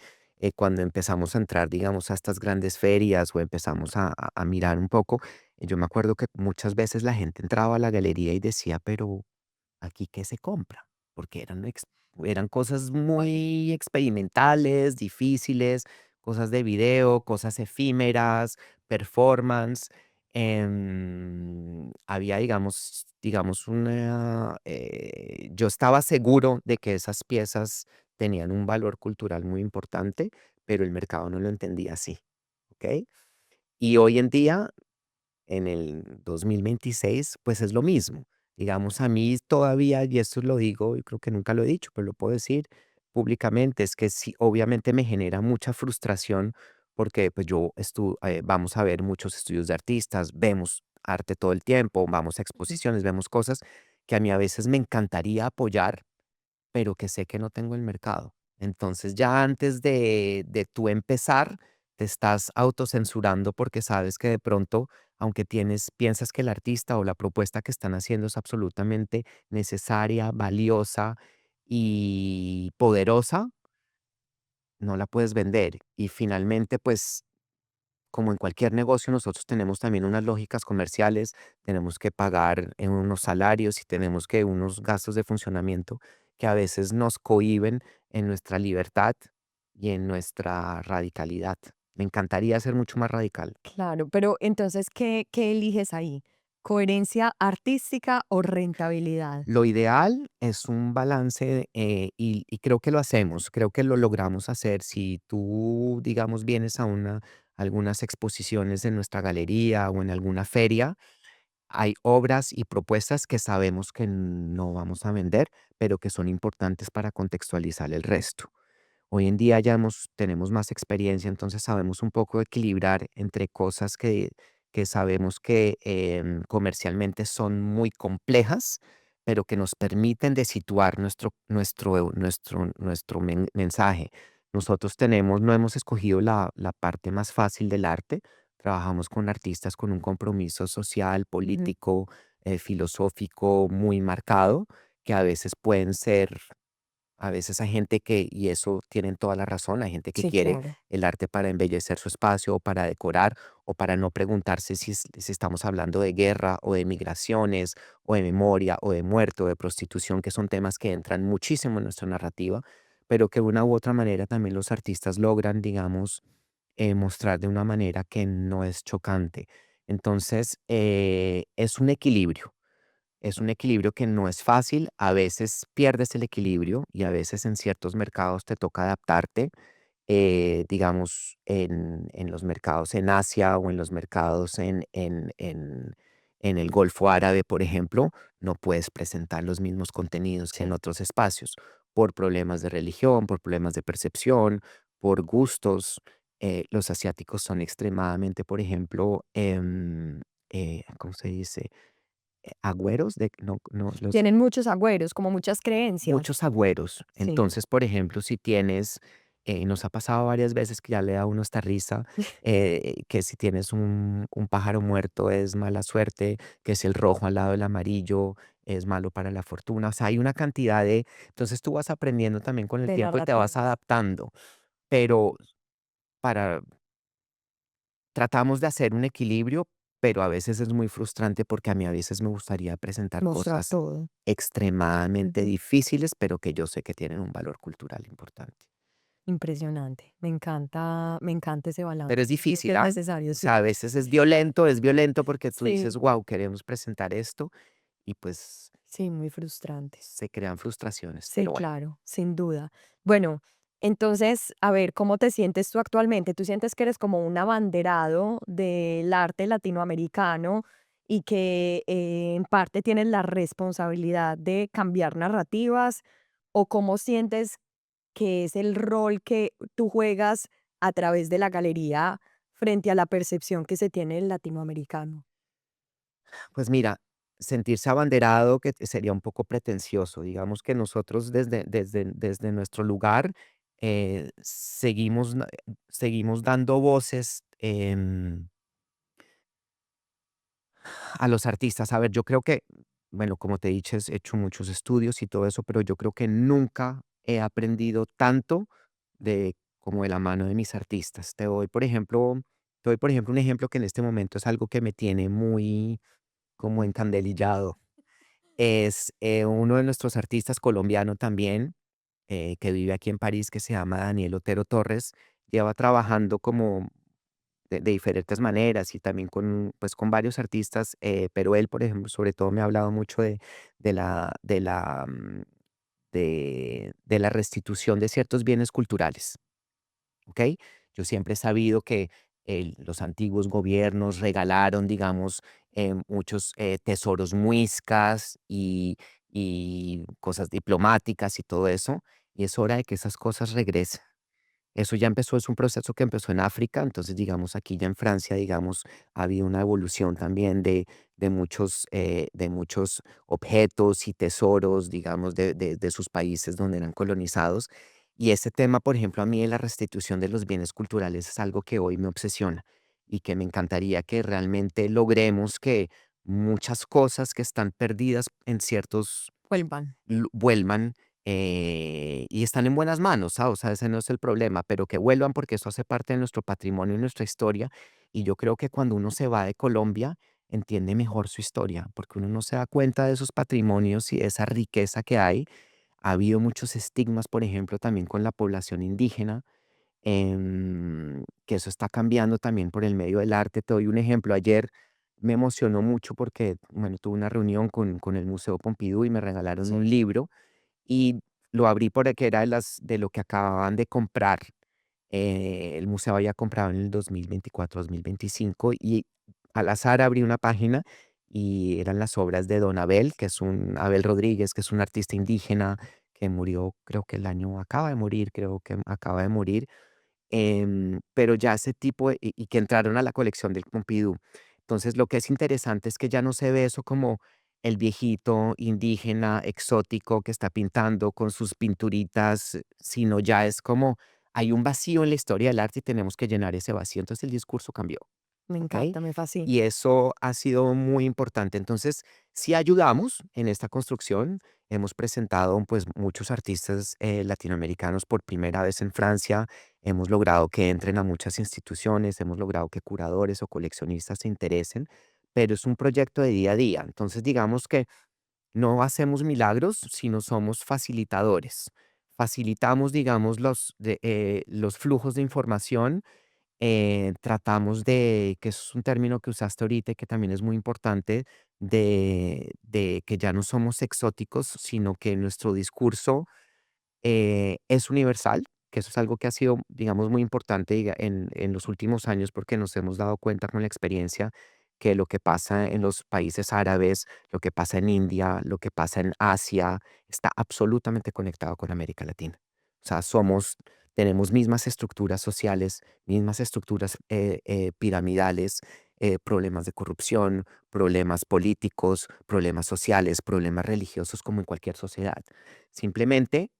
cuando empezamos a entrar, digamos, a estas grandes ferias o empezamos a mirar un poco, yo me acuerdo que muchas veces la gente entraba a la galería y decía, pero ¿aquí qué se compra? Porque eran cosas muy experimentales, difíciles, cosas de video, cosas efímeras, performance. Había, digamos, yo estaba seguro de que esas piezas tenían un valor cultural muy importante, pero el mercado no lo entendía así, ¿ok? Y hoy en día en el 2026 pues es lo mismo. Digamos, a mí todavía, y esto lo digo, y creo que nunca lo he dicho, pero lo puedo decir públicamente, es que sí, obviamente me genera mucha frustración porque pues vamos a ver muchos estudios de artistas, vemos arte todo el tiempo, vamos a Ujú. exposiciones, vemos cosas que a mí a veces me encantaría apoyar, pero que sé que no tengo el mercado. Entonces, ya antes de tú empezar, te estás autocensurando porque sabes que de pronto, aunque piensas que el artista o la propuesta que están haciendo es absolutamente necesaria, valiosa y poderosa, no la puedes vender. Y finalmente, pues como en cualquier negocio, nosotros tenemos también unas lógicas comerciales, tenemos que pagar unos salarios y tenemos que unos gastos de funcionamiento que a veces nos cohíben en nuestra libertad y en nuestra radicalidad. Me encantaría ser mucho más radical. Claro, pero entonces, ¿qué eliges ahí? ¿Coherencia artística o rentabilidad? Lo ideal es un balance y creo que lo hacemos, creo que lo logramos hacer. Si tú, digamos, vienes a algunas exposiciones en nuestra galería o en alguna feria, hay obras y propuestas que sabemos que no vamos a vender, pero que son importantes para contextualizar el resto. Hoy en día tenemos más experiencia, entonces sabemos un poco equilibrar entre cosas que sabemos que comercialmente son muy complejas, pero que nos permiten de situar nuestro mensaje. No hemos escogido la parte más fácil del arte. Trabajamos con artistas con un compromiso social, Ujú. político, filosófico muy marcado, que a veces hay gente y eso tienen toda la razón, hay gente que Sí, quiere claro. el arte para embellecer su espacio o para decorar o para no preguntarse si estamos hablando de guerra o de migraciones o de memoria o de muerte o de prostitución, que son temas que entran muchísimo en nuestra narrativa, pero que de una u otra manera también los artistas logran, digamos, mostrar de una manera que no es chocante. Entonces, es un equilibrio que no es fácil, a veces pierdes el equilibrio y a veces en ciertos mercados te toca adaptarte, digamos, en los mercados en Asia o en los mercados en el Golfo Árabe, por ejemplo, no puedes presentar los mismos contenidos que en Sí. otros espacios por problemas de religión, por problemas de percepción, por gustos. Los asiáticos son extremadamente, por ejemplo, ¿cómo se dice? Agüeros de no no, los Tienen muchos agüeros, como muchas creencias. muchos agüeros. Sí. Entonces, por ejemplo, si tienes, nos ha pasado varias veces que ya le da a uno esta risa, que si tienes un pájaro muerto es mala suerte, que si el rojo al lado del amarillo es malo para la fortuna. O sea, hay una cantidad de entonces tú vas aprendiendo también con el De tiempo y te vas narrativas. adaptando, pero para tratamos de hacer un equilibrio, pero a veces es muy frustrante porque a mí a veces me gustaría presentar Mostrar cosas todo. extremadamente Ujú. difíciles, pero que yo sé que tienen un valor cultural importante. Impresionante. Me encanta ese Pero es balance. Creo que difícil, es ¿ah? necesario, O sea, sí. a veces es violento porque tú dices, Sí, wow, queremos presentar esto y pues sí, muy frustrante. se crean frustraciones, Sí, pero bueno. claro, sin duda. Bueno, entonces, a ver, ¿cómo te sientes tú actualmente? ¿Tú sientes que eres como un abanderado del arte latinoamericano y que en parte tienes la responsabilidad de cambiar narrativas? ¿O cómo sientes que es el rol que tú juegas a través de la galería frente a la percepción que se tiene del latinoamericano? Pues mira, sentirse abanderado que sería un poco pretencioso. Digamos que nosotros desde nuestro lugar seguimos dando voces a los artistas. A ver, yo creo que, bueno, como te he dicho, he hecho muchos estudios y todo eso, pero yo creo que nunca he aprendido tanto como de la mano de mis artistas. Te doy, por ejemplo, un ejemplo que en este momento es algo que me tiene muy como encandelillado. Es uno de nuestros artistas colombiano también, que vive aquí en París, que se llama Daniel Otero Torres. lleva trabajando como de diferentes maneras y también con, pues, con varios artistas, pero él, por ejemplo, sobre todo me ha hablado mucho de la, de la, de la restitución de ciertos bienes culturales. ¿Ok? Yo siempre he sabido que los antiguos gobiernos regalaron, digamos, muchos tesoros muiscas y cosas diplomáticas y todo eso, y es hora de que esas cosas regresen. Eso ya empezó, es un proceso que empezó en África, entonces, digamos, aquí ya en Francia, digamos, ha habido una evolución también de muchos objetos y tesoros, digamos, de sus países donde eran colonizados. Y ese tema, por ejemplo, a mí de la restitución de los bienes culturales es algo que hoy me obsesiona y que me encantaría que realmente logremos que muchas cosas que están perdidas en ciertos Vuelvan. vuelvan, y están en buenas manos, ¿sabes? O sea, ese no es el problema, pero que vuelvan porque eso hace parte de nuestro patrimonio y nuestra historia. Y yo creo que cuando uno se va de Colombia, entiende mejor su historia, porque uno no se da cuenta de esos patrimonios y de esa riqueza que hay. Ha habido muchos estigmas, por ejemplo, también con la población indígena, que eso está cambiando también por el medio del arte. Te doy un ejemplo. Ayer me emocionó mucho porque, bueno, tuve una reunión con el Museo Pompidou y me regalaron un Sí. libro y lo abrí porque era de lo que acababan de comprar. El museo había comprado en el 2024, 2025 y al azar abrí una página y eran las obras de Don Abel, que es Abel Rodríguez, que es un artista indígena que murió, creo que el año acaba de morir, creo que acaba de morir. Pero ya ese tipo y que entraron a la colección del Pompidou. Entonces, lo que es interesante es que ya no se ve eso como el viejito indígena exótico que está pintando con sus pinturitas, sino ya es como hay un vacío en la historia del arte y tenemos que llenar ese vacío. Entonces, el discurso cambió. Me ¿Ok? encanta, me Y fascina. eso ha sido muy importante. Entonces, si ayudamos en esta construcción. Hemos presentado pues muchos artistas latinoamericanos por primera vez en Francia. Hemos logrado que entren a muchas instituciones, hemos logrado que curadores o coleccionistas se interesen, pero es un proyecto de día a día. Entonces, digamos que no hacemos milagros, sino somos facilitadores. Facilitamos, digamos, los flujos de información. Tratamos de, que es un término que usaste ahorita y que también es muy importante, de que ya no somos exóticos, sino que nuestro discurso es universal, que eso es algo que ha sido, digamos, muy importante en los últimos años porque nos hemos dado cuenta con la experiencia que lo que pasa en los países árabes, lo que pasa en India, lo que pasa en Asia, está absolutamente conectado con América Latina. O sea, tenemos mismas estructuras sociales, mismas estructuras piramidales, problemas de corrupción, problemas políticos, problemas sociales, problemas religiosos como en cualquier sociedad. Simplemente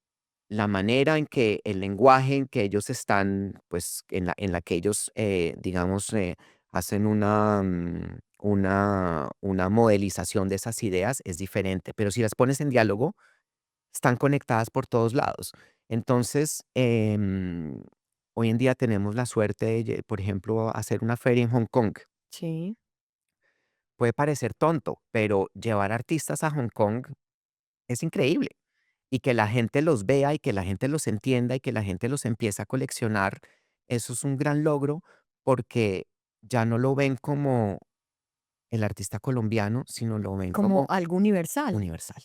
la manera en que el lenguaje en que ellos están, pues, en la que ellos, digamos, hacen una modelización de esas ideas es diferente, pero si las pones en diálogo, están conectadas por todos lados. Entonces, hoy en día tenemos la suerte de, por ejemplo, hacer una feria en Hong Kong. Sí. Puede parecer tonto, pero llevar artistas a Hong Kong es increíble. Y que la gente los vea y que la gente los entienda y que la gente los empiece a coleccionar, eso es un gran logro porque ya no lo ven como el artista colombiano, sino lo ven Como como algo universal. universal.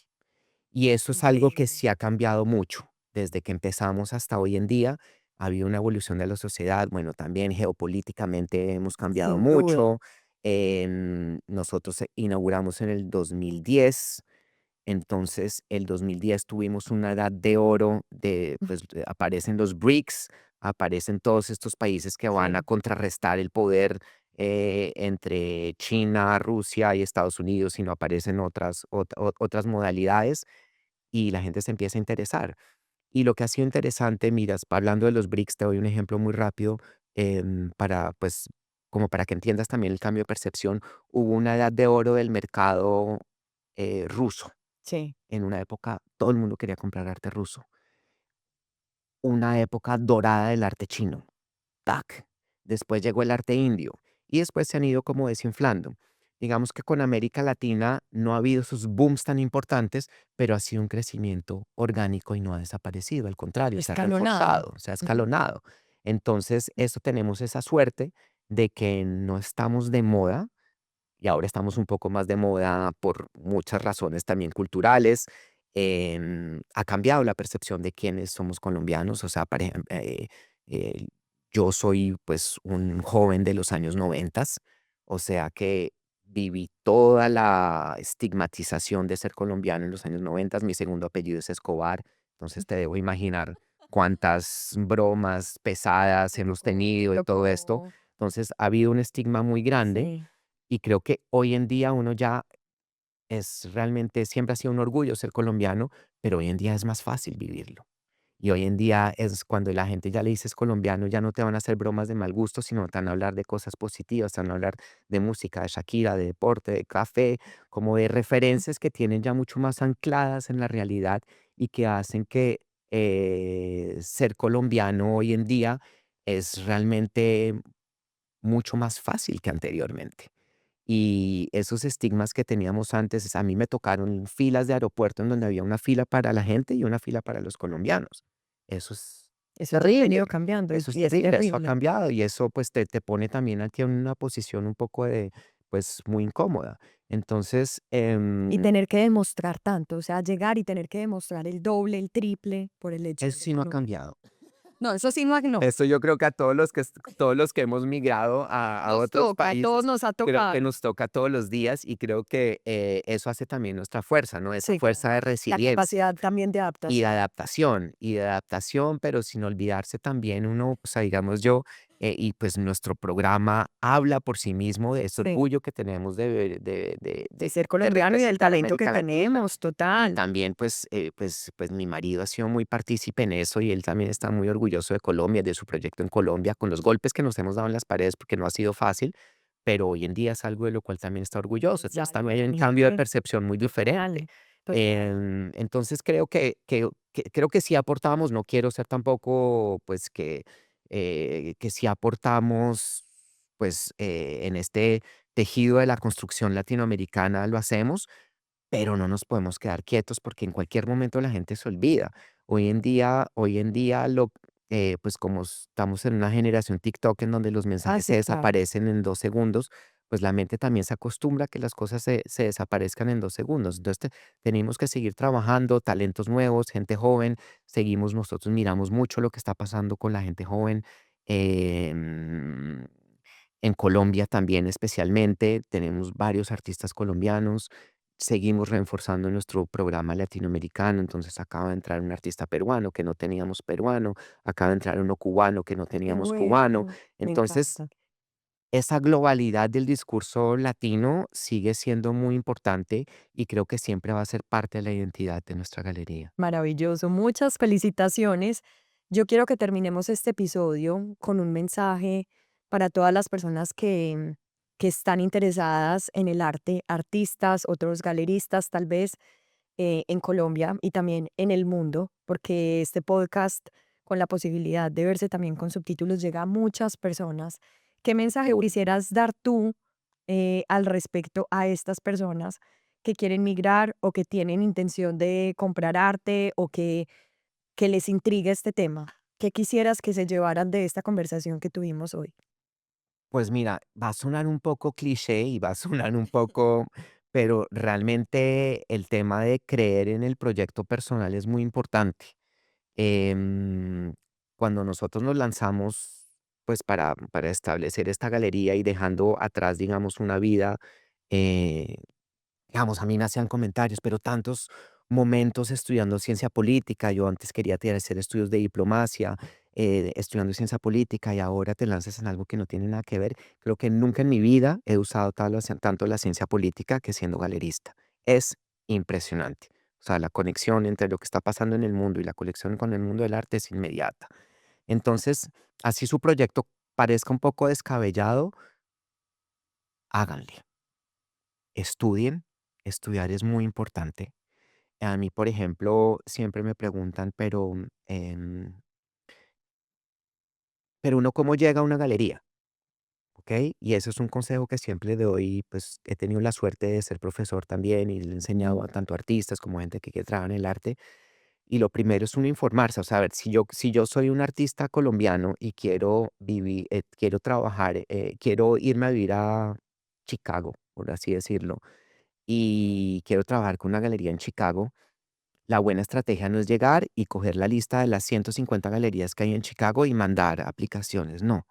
Y eso es algo que Increíble. sí ha cambiado mucho desde que empezamos hasta hoy en día. Ha habido una evolución de la sociedad, bueno, también geopolíticamente hemos cambiado Sin duda. mucho. Nosotros inauguramos en el 2010. Entonces, el 2010 tuvimos una edad de oro pues, aparecen los BRICS, aparecen todos estos países que van a Sí. contrarrestar el poder entre China, Rusia y Estados Unidos, y no aparecen otras modalidades y la gente se empieza a interesar. Y lo que ha sido interesante, miras, hablando de los BRICS, te doy un ejemplo muy rápido pues, como para que entiendas también el cambio de percepción. Hubo una edad de oro del mercado ruso. Sí. En una época, todo el mundo quería comprar arte ruso. Una época dorada del arte chino. Tac. Después llegó el arte indio y después se han ido como desinflando. Digamos que con América Latina no ha habido esos booms tan importantes, pero ha sido un crecimiento orgánico y no ha desaparecido. Al contrario, se ha Escalonado. reforzado, se ha Ujú. escalonado. Entonces, eso tenemos esa suerte de que no estamos de moda y ahora estamos un poco más de moda por muchas razones también culturales. Ha cambiado la percepción de quiénes somos colombianos. O sea, eh, yo soy pues un joven de los años 90, o sea que viví toda la estigmatización de ser colombiano en los años 90. Mi segundo apellido es Escobar, entonces te debo imaginar cuántas bromas pesadas hemos tenido y todo esto. Tocó, Entonces ha habido un estigma muy grande sí. y creo que hoy en día uno ya es realmente, siempre ha sido un orgullo ser colombiano, pero hoy en día es más fácil vivirlo. Y hoy en día es cuando la gente ya le dices colombiano, ya no te van a hacer bromas de mal gusto, sino te van a hablar de cosas positivas, te van a hablar de música, de Shakira, de deporte, de café, como de referencias que tienen ya mucho más ancladas en la realidad y que hacen que ser colombiano hoy en día es realmente mucho más fácil que anteriormente. Y esos estigmas que teníamos antes, a mí me tocaron filas de aeropuerto en donde había una fila para la gente y una fila para los colombianos. Eso es Eso ha terrible, venido cambiando eso es y es terrible, eso ha terrible. cambiado y eso pues te pone también aquí en una posición un poco de, pues muy incómoda. Entonces, Y tener que demostrar tanto, o sea, llegar y tener que demostrar el doble, el triple por el hecho de eso ser sí no ha colombiano. cambiado. No, eso sí no, Eso yo creo que a todos los que hemos migrado a nos otros toca, a todos países, nos ha creo que tocado. nos toca todos los días y creo que, eso hace también nuestra fuerza, ¿no? Esa Sí, fuerza de claro. La resiliencia capacidad también de adaptación. y de adaptación, pero sin olvidarse también uno, o sea, digamos yo, y pues nuestro programa habla por sí mismo de ese Sí, orgullo que tenemos de ser de colombiano y del representar a talento que América Latina. tenemos, Y total. también, pues mi marido ha sido muy partícipe en eso y él también está muy orgulloso de Colombia, de su proyecto en Colombia, con los golpes que nos hemos dado en las paredes, porque no ha sido fácil, pero hoy en día es algo de lo cual también está orgulloso. Es Entonces, algo también hay un cambio de percepción muy diferente. total, total. Entonces, creo que sí aportamos, no quiero ser tampoco, pues, que sí aportamos, pues, en este tejido de la construcción latinoamericana lo hacemos, pero no nos podemos quedar quietos porque en cualquier momento la gente se olvida. Hoy en día pues como estamos en una generación TikTok en donde los Ah, mensajes se sí, claro. desaparecen en 2 segundos, pues la mente también se acostumbra a que las cosas se desaparezcan en 2 segundos. Entonces tenemos que seguir trabajando, talentos nuevos, gente joven, seguimos, nosotros miramos mucho lo que está pasando con la gente joven. em, en Colombia también especialmente, tenemos varios artistas colombianos. Seguimos reforzando nuestro programa latinoamericano, entonces acaba de entrar un artista peruano que no teníamos peruano, acaba de entrar uno cubano que no Qué teníamos cubano. bueno, me Entonces, encanta. esa globalidad del discurso latino sigue siendo muy importante y creo que siempre va a ser parte de la identidad de nuestra galería. Maravilloso, muchas felicitaciones. Yo quiero que terminemos este episodio con un mensaje para todas las personas que están interesadas en el arte, artistas, otros galeristas tal vez en Colombia y también en el mundo, porque este podcast con la posibilidad de verse también con subtítulos llega a muchas personas. ¿Qué mensaje quisieras dar tú al respecto a estas personas que quieren migrar o que tienen intención de comprar arte o que les intriga este tema? ¿Qué quisieras que se llevaran de esta conversación que tuvimos hoy? Pues mira, va a sonar un poco cliché y va a sonar un poco, pero realmente el tema de creer en el proyecto personal es muy importante. Em, Cuando nosotros nos lanzamos, pues para establecer esta galería y dejando atrás, digamos, una vida, eh, digamos, a mí me hacían comentarios, pero tantos momentos estudiando ciencia política. Yo antes quería hacer estudios de diplomacia, estudiando ciencia política y ahora te lanzas en algo que no tiene nada que ver. Creo que nunca en mi vida he usado tanto la ciencia política que siendo galerista. Es impresionante. O sea, la conexión entre lo que está pasando en el mundo y la conexión con el mundo del arte es inmediata. Entonces, así su proyecto parezca un poco descabellado, háganle, estudien. Estudiar es muy importante. A mí, por ejemplo, siempre me preguntan, pero uno cómo llega a una galería, ¿ok? Y eso es un consejo que siempre le doy, pues he tenido la suerte de ser profesor también y le he enseñado a tanto artistas como gente que quiere trabajar en el arte. Y lo primero es uno informarse, o sea, a ver, si yo soy un artista colombiano y quiero vivir, quiero trabajar, quiero irme a vivir a Chicago, por así decirlo, y quiero trabajar con una galería en Chicago, la buena estrategia no es llegar y coger la lista de las 150 galerías que hay en Chicago y mandar aplicaciones, no.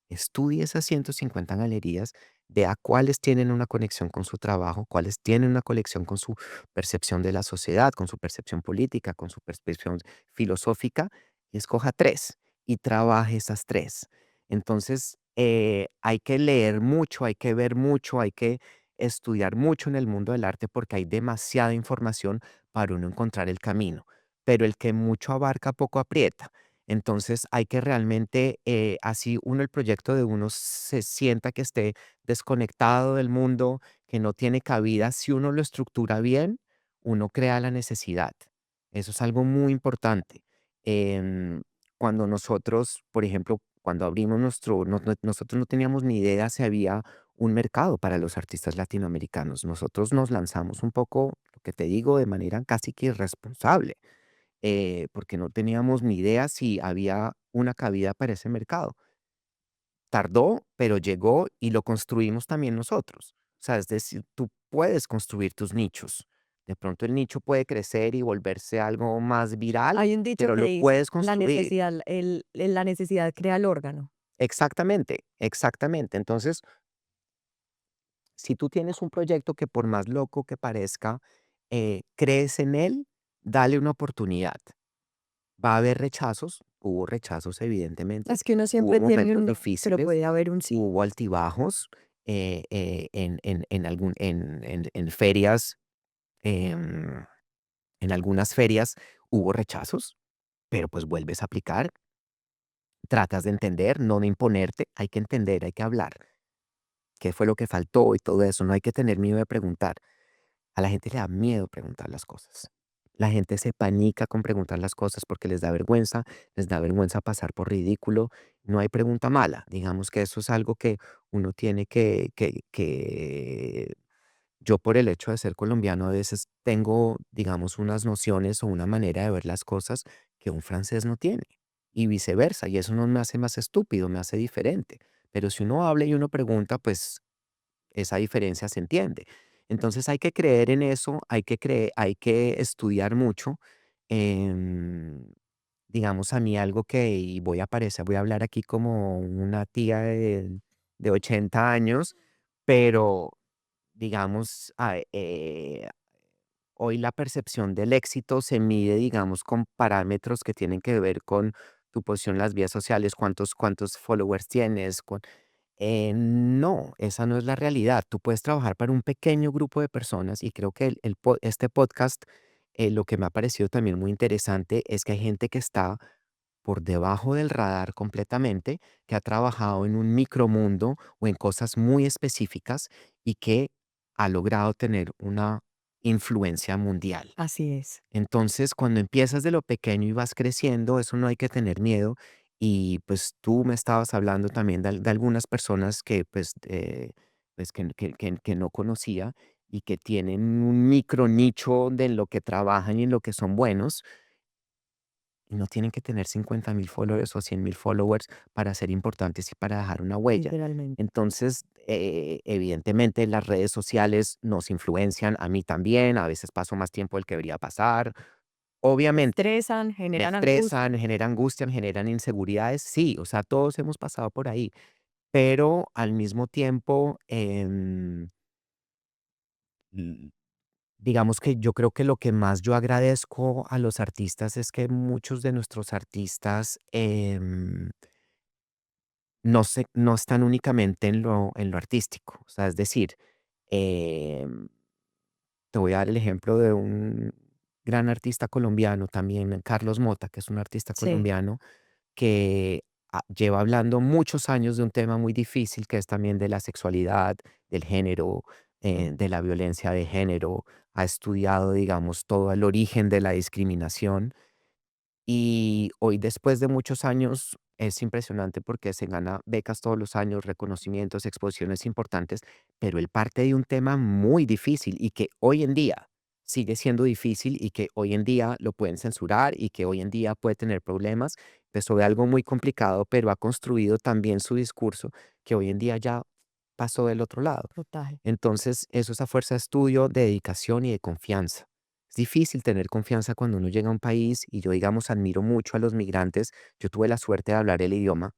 Estudie esas 150 galerías, vea cuáles tienen una conexión con su trabajo, cuáles tienen una conexión con su percepción de la sociedad, con su percepción política, con su percepción filosófica, y escoja 3 y trabaje esas 3. Entonces, hay que leer mucho, hay que ver mucho, hay que estudiar mucho en el mundo del arte porque hay demasiada información para uno encontrar el camino, pero el que mucho abarca, poco aprieta. Entonces hay que realmente, así uno el proyecto de uno se sienta que esté desconectado del mundo, que no tiene cabida, si uno lo estructura bien, uno crea la necesidad. Eso es algo muy importante. Em, Cuando nosotros, por ejemplo, cuando abrimos nosotros no teníamos ni idea si había un mercado para los artistas latinoamericanos. Nosotros nos lanzamos un poco, lo que te digo, de manera casi que irresponsable porque no teníamos ni idea si había una cabida para ese mercado. Tardó, pero llegó y lo construimos también nosotros. O sea, es decir, tú puedes construir tus nichos. De pronto el nicho puede crecer y volverse algo más viral, Hay un dicho pero que lo dice, puedes la construir. necesidad, la necesidad crea el órgano. Exactamente, exactamente. Entonces, si tú tienes un proyecto que por más loco que parezca, crees en él, dale una oportunidad. Va a haber rechazos, hubo rechazos evidentemente, Es que uno hubo siempre tiene momentos un no, pero difíciles, puede haber un sí. hubo altibajos, en ferias, em, en algunas ferias hubo rechazos, pero pues vuelves a aplicar, tratas de entender, no de imponerte, hay que entender, hay que hablar, qué fue lo que faltó y todo eso, no hay que tener miedo de preguntar. A la gente le da miedo preguntar las cosas. La gente se panica con preguntar las cosas porque les da vergüenza pasar por ridículo. No hay pregunta mala. Digamos que eso es algo que uno tiene que yo por el hecho de ser colombiano a veces tengo, digamos, unas nociones o una manera de ver las cosas que un francés no tiene y viceversa. Y eso no me hace más estúpido, me hace diferente. Pero si uno habla y uno pregunta, pues esa diferencia se entiende. Entonces hay que creer en eso, hay que estudiar mucho. Em, digamos a mí algo que, y voy a hablar aquí como una tía de 80 años, pero digamos, hoy la percepción del éxito se mide, digamos, con parámetros que tienen que ver con tu posición en las vías sociales, cuántos followers tienes, no, esa no es la realidad. Tú puedes trabajar para un pequeño grupo de personas y creo que este podcast, lo que me ha parecido también muy interesante es que hay gente que está por debajo del radar completamente, que ha trabajado en un micromundo o en cosas muy específicas y que ha logrado tener una influencia mundial. Así es. Entonces, cuando empiezas de lo pequeño y vas creciendo, eso no hay que tener miedo. Y pues tú me estabas hablando también de algunas personas que pues que no conocía y que tienen un micro nicho de en lo que trabajan y en lo que son buenos. Y no tienen que tener 50.000 followers o 100.000 followers para ser importantes y para dejar una huella. Literalmente. Entonces, evidentemente las redes sociales nos influencian, a mí también, a veces paso más tiempo del que debería pasar. Obviamente, Estresan, me generan angustia. estresan, generan angustia, me generan inseguridades, sí, o sea, todos hemos pasado por ahí, pero al mismo tiempo, l- digamos que yo creo que lo que más yo agradezco a los artistas es que muchos de nuestros artistas no están únicamente en lo artístico, o sea, es decir, em, te voy a dar el ejemplo de un gran artista colombiano también, Carlos Mota, que es un artista Sí. colombiano que lleva hablando muchos años de un tema muy difícil que es también de la sexualidad, del género, Mm. de la violencia de género. Ha estudiado, digamos, todo el origen de la discriminación y hoy, después de muchos años, es impresionante porque se gana becas todos los años, reconocimientos, exposiciones importantes, pero él parte de un tema muy difícil y que hoy en día sigue siendo difícil y que hoy en día lo pueden censurar y que hoy en día puede tener problemas. Empezó de algo muy complicado, pero ha construido también su discurso que hoy en día ya pasó del otro lado. Total. Entonces, eso es a fuerza de estudio, de dedicación y de confianza. Es difícil tener confianza cuando uno llega a un país y yo, digamos, admiro mucho a los migrantes. Yo tuve la suerte de hablar el idioma,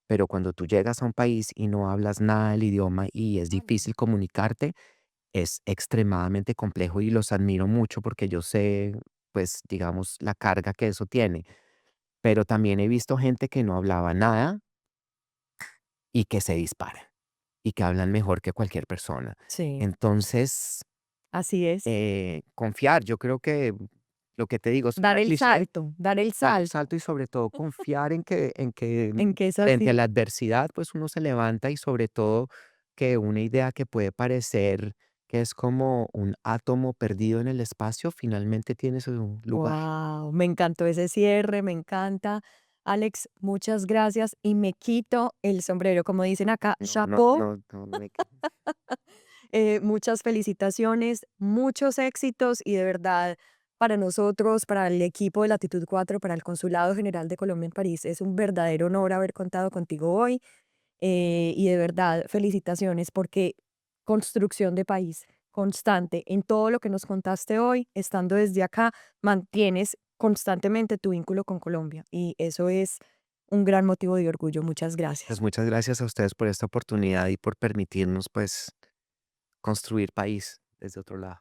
pero cuando tú llegas a un país y no hablas nada del idioma y es difícil comunicarte, es extremadamente complejo y los admiro mucho porque yo sé, pues, digamos, la carga que eso tiene. Pero también he visto gente que no hablaba nada y que se dispara y que hablan mejor que cualquier persona. Sí, Entonces, así es. confiar, yo creo que lo que te digo Dar suena el cliché, salto, dar el dar el salto, salto y sobre todo confiar en que en que es frente a así. la adversidad, pues uno se levanta y sobre todo que una idea que puede parecer que es como un átomo perdido en el espacio, finalmente tiene su lugar. Wow, me encantó ese cierre, me encanta. Alex, muchas gracias y me quito el sombrero, como dicen acá, No, no, chapeau. no, no, no me Muchas felicitaciones, muchos éxitos y de verdad para nosotros, para el equipo de Latitud 4, para el Consulado General de Colombia en París, es un verdadero honor haber contado contigo hoy. Y de verdad, felicitaciones porque construcción de país constante en todo lo que nos contaste hoy, estando desde acá, mantienes constantemente tu vínculo con Colombia y eso es un gran motivo de orgullo. Muchas Pues gracias. muchas gracias a ustedes por esta oportunidad y por permitirnos, pues, construir país desde otro lado.